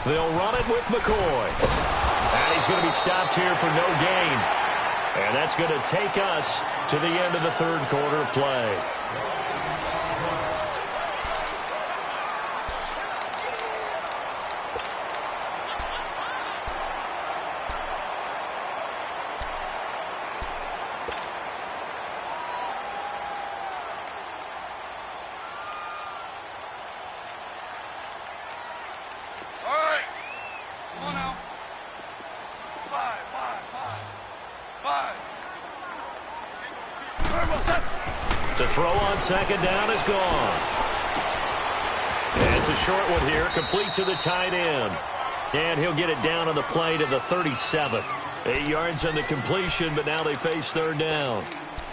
They'll run it with McCoy. And he's going to be stopped here for no gain. And that's going to take us to the end of the third quarter play. The throw on second down is gone. And it's a short one here, complete to the tight end. And he'll get it down on the play to the 37. 8 yards on the completion, but now they face third down.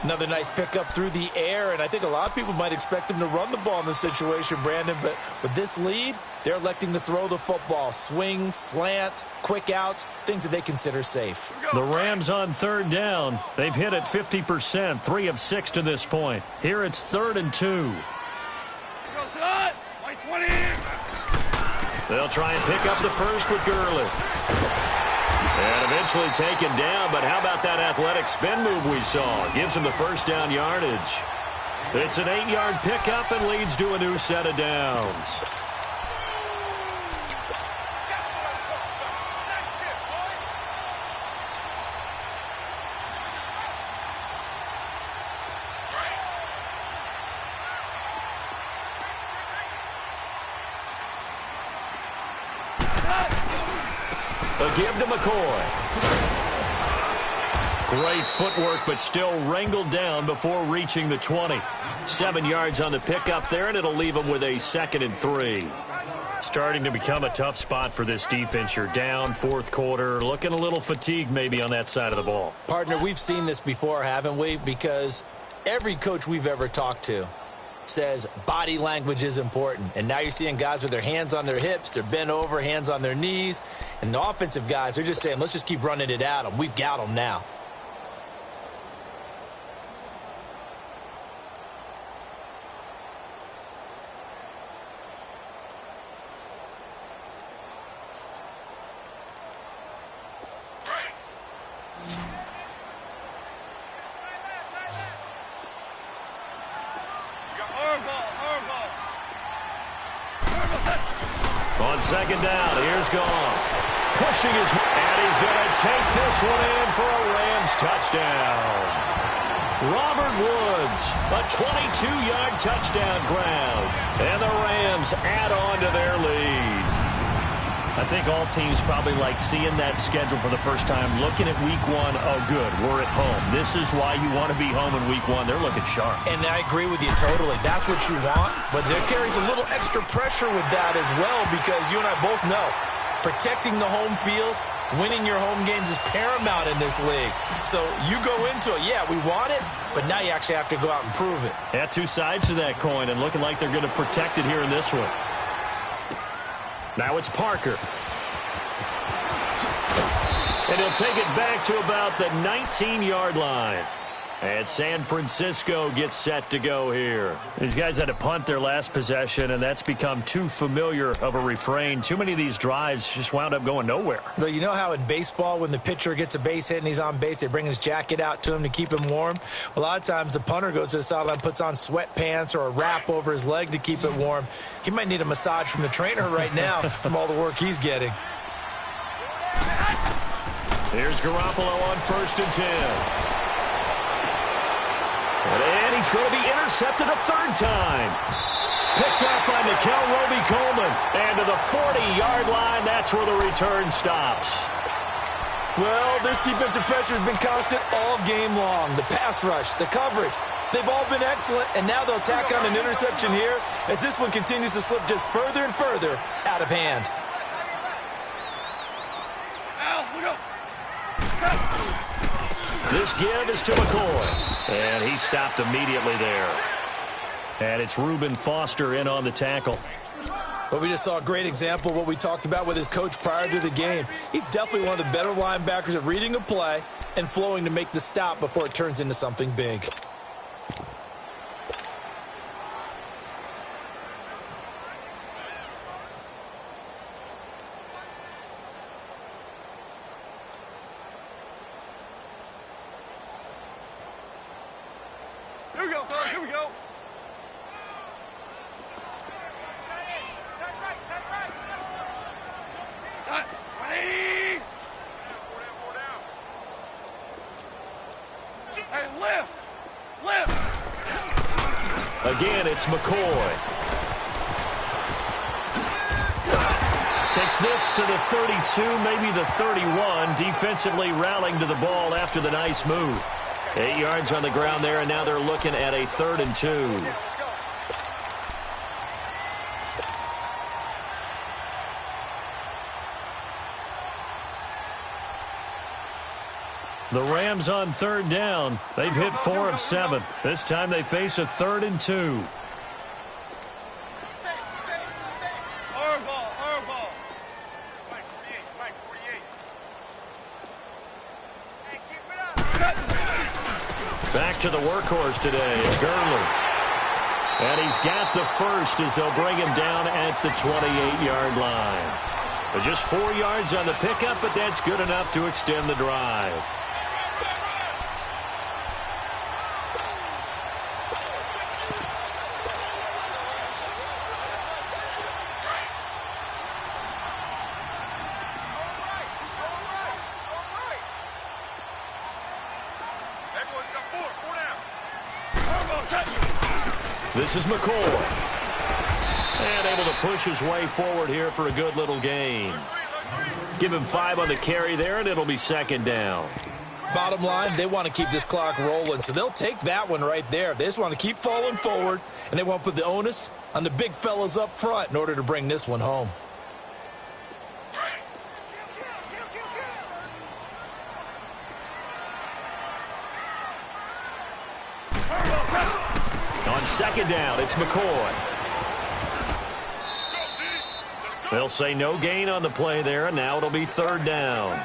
Another nice pickup through the air, and I think a lot of people might expect him to run the ball in this situation, Brandon, but with this lead, they're electing to throw the football. Swings, slants, quick outs, things that they consider safe. The Rams on third down. They've hit it 50%, 3 of 6 to this point. Here it's 3rd and 2. They'll try and pick up the first with Gurley. And eventually taken down, but how about that athletic spin move we saw? Gives him the first down yardage. It's an 8-yard pickup and leads to a new set of downs. A give to McCoy. Great footwork, but still wrangled down before reaching the 20. 7 yards on the pickup there, and it'll leave him with a 2nd and 3. Starting to become a tough spot for this defense. You're down, fourth quarter, looking a little fatigued maybe on that side of the ball. Partner, we've seen this before, haven't we? Because every coach we've ever talked to says body language is important. And now you're seeing guys with their hands on their hips, they're bent over, hands on their knees. And the offensive guys are just saying, let's just keep running it at them. We've got them now. On second down, here's Goff. Pushing his way, and he's going to take this one in for a Rams touchdown. Robert Woods, a 22-yard touchdown grab. And the Rams add on to their lead. I think all teams probably like seeing that schedule for the first time, looking at week 1. Oh, good, we're at home. This is why you want to be home in week 1. They're looking sharp. And I agree with you totally. That's what you want. But there carries a little extra pressure with that as well, because you and I both know protecting the home field, winning your home games is paramount in this league. So you go into it, yeah, we want it, but now you actually have to go out and prove it. Yeah, two sides to that coin, and looking like they're going to protect it here in this one. Now it's Parker. And he'll take it back to about the 19-yard line. And San Francisco gets set to go here. These guys had to punt their last possession, and that's become too familiar of a refrain. Too many of these drives just wound up going nowhere. Well, you know how in baseball when the pitcher gets a base hit and he's on base, they bring his jacket out to him to keep him warm? Well, a lot of times the punter goes to the sideline, puts on sweatpants or a wrap over his leg to keep it warm. He might need a massage from the trainer right now from all the work he's getting. Here's Garoppolo on 1st and 10. And he's going to be intercepted a third time. Picked up by Nikel Roby-Coleman. And to the 40-yard line, that's where the return stops. Well, this defensive pressure has been constant all game long. The pass rush, the coverage, they've all been excellent, and now they'll tack on an interception here as this one continues to slip just further and further out of hand. This give is to McCoy, and he stopped immediately there. And it's Reuben Foster in on the tackle. Well, we just saw a great example of what we talked about with his coach prior to the game. He's definitely one of the better linebackers at reading a play and flowing to make the stop before it turns into something big. Here we go, fellas. Here we go. Hey, lift! Lift! Again, it's McCoy. Takes this to the 32, maybe the 31. Defensively rallying to the ball after the nice move. 8 yards on the ground there, and now they're looking at a 3rd and 2. The Rams on 3rd down. They've hit 4 of 7. This time they face a 3rd and 2. Hard ball, hard ball. Mike 48, Mike 48. Hey, keep it up. Back to the workhorse today. It's Gurley. And he's got the first as they'll bring him down at the 28-yard line. But just 4 yards on the pickup, but that's good enough to extend the drive. This is McCoy. And able to push his way forward here for a good little gain. Give him 5 on the carry there, and it'll be 2nd down. Bottom line, they want to keep this clock rolling, so they'll take that one right there. They just want to keep falling forward, and they want to put the onus on the big fellas up front in order to bring this one home. On 2nd down, it's McCoy. They'll say no gain on the play there, and now it'll be 3rd down.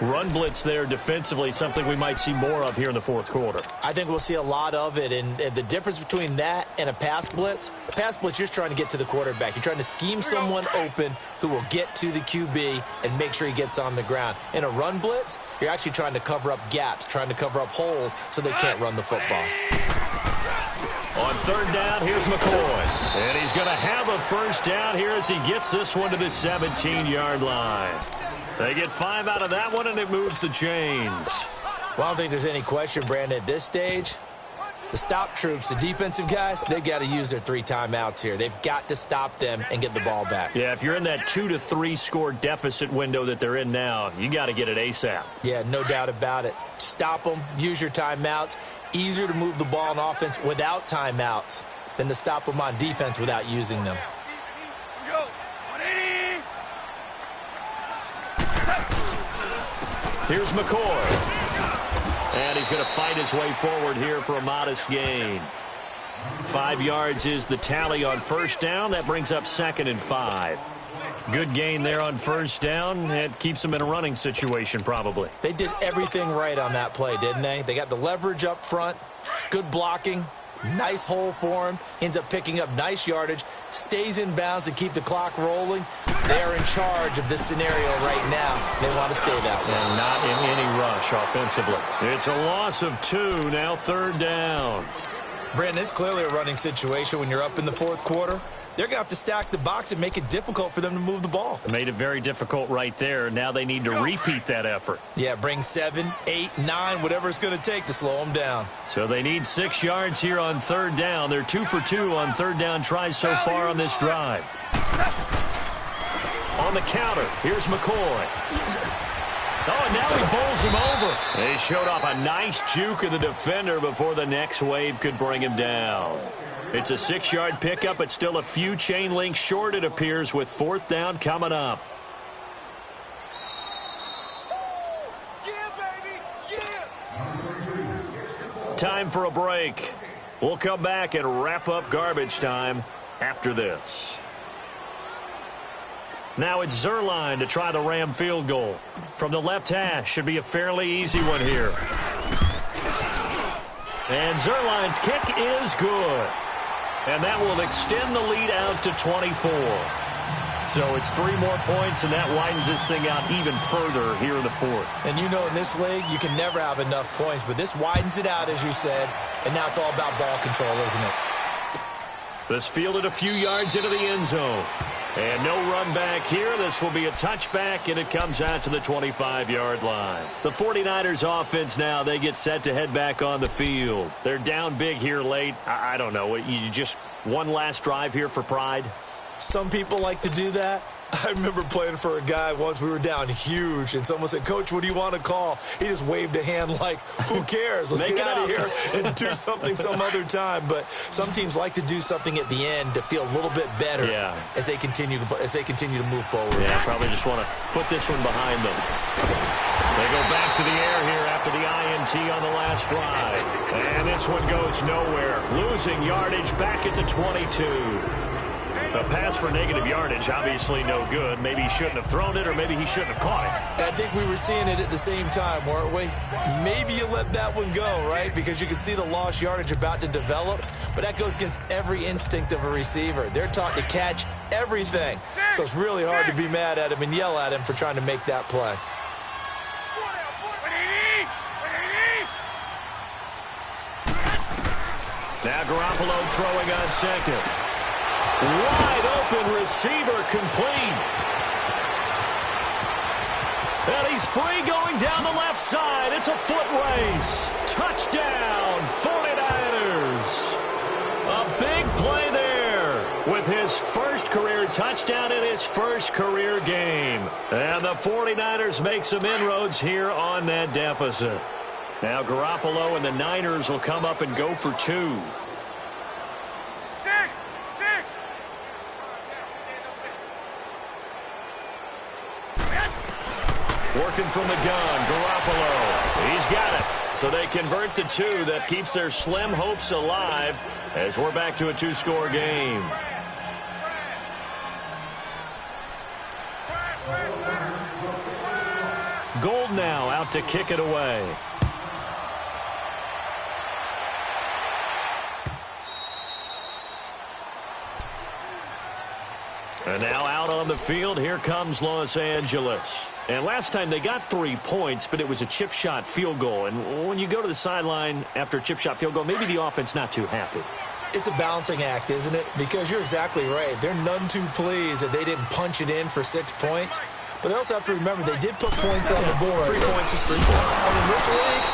Run blitz there defensively, something we might see more of here in the 4th quarter. I think we'll see a lot of it, and the difference between that and a pass blitz, you're just trying to get to the quarterback. You're trying to scheme someone open who will get to the QB and make sure he gets on the ground. In a run blitz, you're actually trying to cover up gaps, trying to cover up holes so they can't run the football. On 3rd down, here's McCoy. And he's going to have a 1st down here as he gets this one to the 17-yard line. They get 5 out of that one, and it moves the chains. Well, I don't think there's any question, Brandon, at this stage. The stop troops, the defensive guys, they've got to use their 3 timeouts here. They've got to stop them and get the ball back. Yeah, if you're in that 2 to 3 score deficit window that they're in now, you got to get it ASAP. Yeah, no doubt about it. Stop them, use your timeouts. Easier to move the ball on offense without timeouts than to stop them on defense without using them. Go. 180. Here's McCoy. And he's going to fight his way forward here for a modest gain. 5 yards is the tally on 1st down. That brings up 2nd and 5. Good gain there on first down. It keeps them in a running situation probably. They did everything right on that play, didn't they? They got the leverage up front, good blocking, nice hole for him, ends up picking up nice yardage, stays in bounds to keep the clock rolling. They are in charge of this scenario right now. They want to stay that way. And not in any rush offensively. It's a loss of 2, now third down. Brandon, it's clearly a running situation when you're up in the fourth quarter. They're going to have to stack the box and make it difficult for them to move the ball. Made it very difficult right there. Now they need to repeat that effort. Yeah, bring 7, 8, 9, whatever it's going to take to slow them down. So they need 6 yards here on third down. They're 2 for 2 on third down tries so far on this drive. On the counter, here's McCoy. Oh, and now he bowls him over. They showed off a nice juke of the defender before the next wave could bring him down. It's a 6-yard pickup, but still a few chain links short, it appears, with fourth down coming up. Yeah, baby. Yeah. Time for a break. We'll come back and wrap up garbage time after this. Now it's Zerline to try the Ram field goal. From the left hash, should be a fairly easy one here. And Zerline's kick is good. And that will extend the lead out to 24. So it's 3 more points, and that widens this thing out even further here in the fourth. And you know in this league, you can never have enough points, but this widens it out, as you said, and now it's all about ball control, isn't it? This fielded a few yards into the end zone. And no run back here. This will be a touchback, and it comes out to the 25-yard line. The 49ers offense now, they get set to head back on the field. They're down big here late. I don't know. You just one last drive here for pride? Some people like to do that. I remember playing for a guy once. We were down huge, and someone said, "Coach, what do you want to call?" He just waved a hand like, who cares? Let's get out of here and do something some other time. But some teams like to do something at the end to feel a little bit better as they continue to move forward. Yeah, probably just want to put this one behind them. They go back to the air here after the INT on the last drive. And this one goes nowhere. Losing yardage back at the 22. A pass for negative yardage, obviously no good. Maybe he shouldn't have thrown it, or maybe he shouldn't have caught it. I think we were seeing it at the same time, weren't we? Maybe you let that one go, right? Because you can see the lost yardage about to develop. But that goes against every instinct of a receiver. They're taught to catch everything. So it's really hard to be mad at him and yell at him for trying to make that play. Now Garoppolo throwing on second. Wide open receiver complete. And he's free going down the left side. It's a foot race. Touchdown, 49ers. A big play there with his first career touchdown in his first career game. And the 49ers make some inroads here on that deficit. Now Garoppolo and the Niners will come up and go for 2. Working from the gun, Garoppolo. He's got it. So they convert the 2. That keeps their slim hopes alive as we're back to a 2-score game. Gold now out to kick it away. And now out on the field, here comes Los Angeles. And last time they got 3 points, but it was a chip shot field goal. And when you go to the sideline after a chip shot field goal, maybe the offense not too happy. It's a balancing act, isn't it? Because you're exactly right. They're none too pleased that they didn't punch it in for 6 points. But they also have to remember they did put points on the board. 3 points is 3 points. And in this league,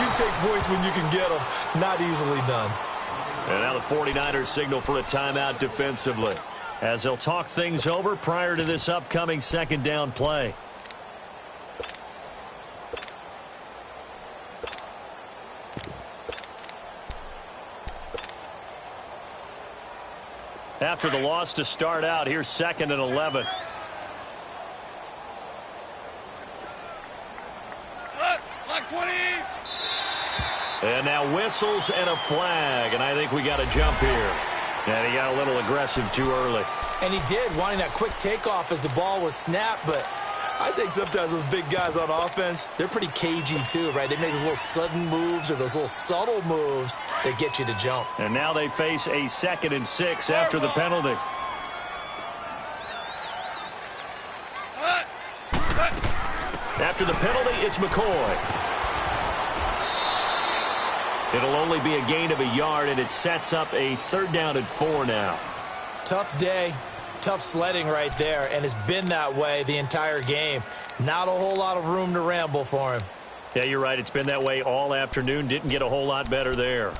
you take points when you can get them. Not easily done. And now the 49ers signal for a timeout defensively, as they'll talk things over prior to this upcoming second down play. After the loss to start out, here's 2nd and 11. Like 20. And now whistles and a flag, and I think we got a jump here. And he got a little aggressive too early. And he did, wanting that quick takeoff as the ball was snapped, but I think sometimes those big guys on offense, they're pretty cagey too, right? They make those little sudden moves or those little subtle moves that get you to jump. And now they face a 2nd and 6 after the penalty. After the penalty, it's McCoy. It'll only be a gain of a yard, and it sets up a 3rd down and 4 now. Tough day. Tough sledding right there, and it's been that way the entire game. Not a whole lot of room to ramble for him. Yeah, you're right. It's been that way all afternoon. Didn't get a whole lot better there.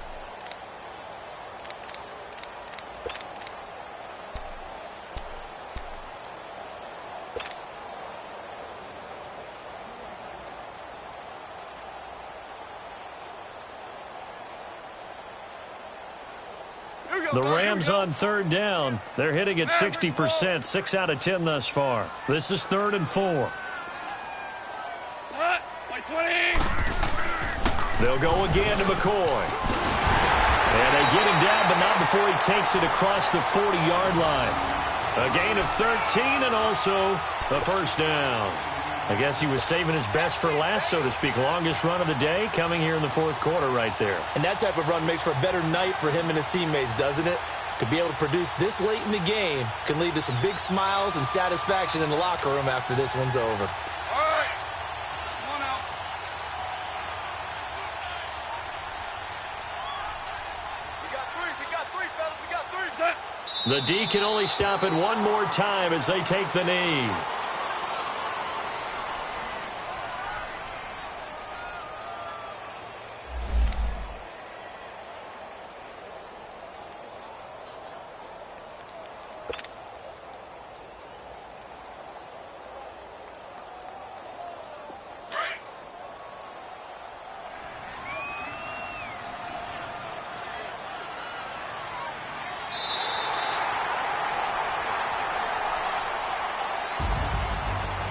The Rams on 3rd down. They're hitting at 60%, 6 out of 10 thus far. This is 3rd and 4. They'll go again to McCoy. And they get him down, but not before he takes it across the 40-yard line. A gain of 13 and also a 1st down. I guess he was saving his best for last, so to speak. Longest run of the day coming here in the 4th quarter right there. And that type of run makes for a better night for him and his teammates, doesn't it? To be able to produce this late in the game can lead to some big smiles and satisfaction in the locker room after this one's over. All right. Come on out. We got three, fellas. We got 3. The D can only stop it one more time as they take the knee.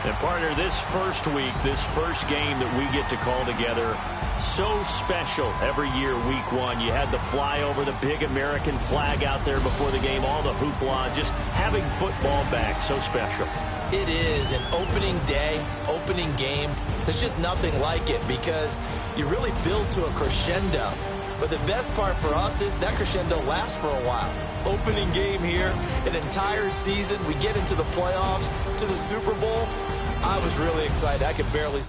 And partner, this first week, this first game that we get to call together, so special every year, week 1. You had the flyover, the big American flag out there before the game, all the hoopla, just having football back, so special. It is an opening day, opening game. There's just nothing like it because you really build to a crescendo. But the best part for us is that crescendo lasts for a while. Opening game here, an entire season. We get into the playoffs, to the Super Bowl. I was really excited. I could barely...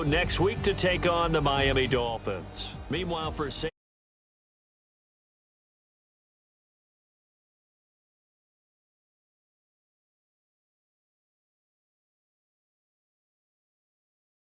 Next week to take on the Miami Dolphins. Meanwhile, for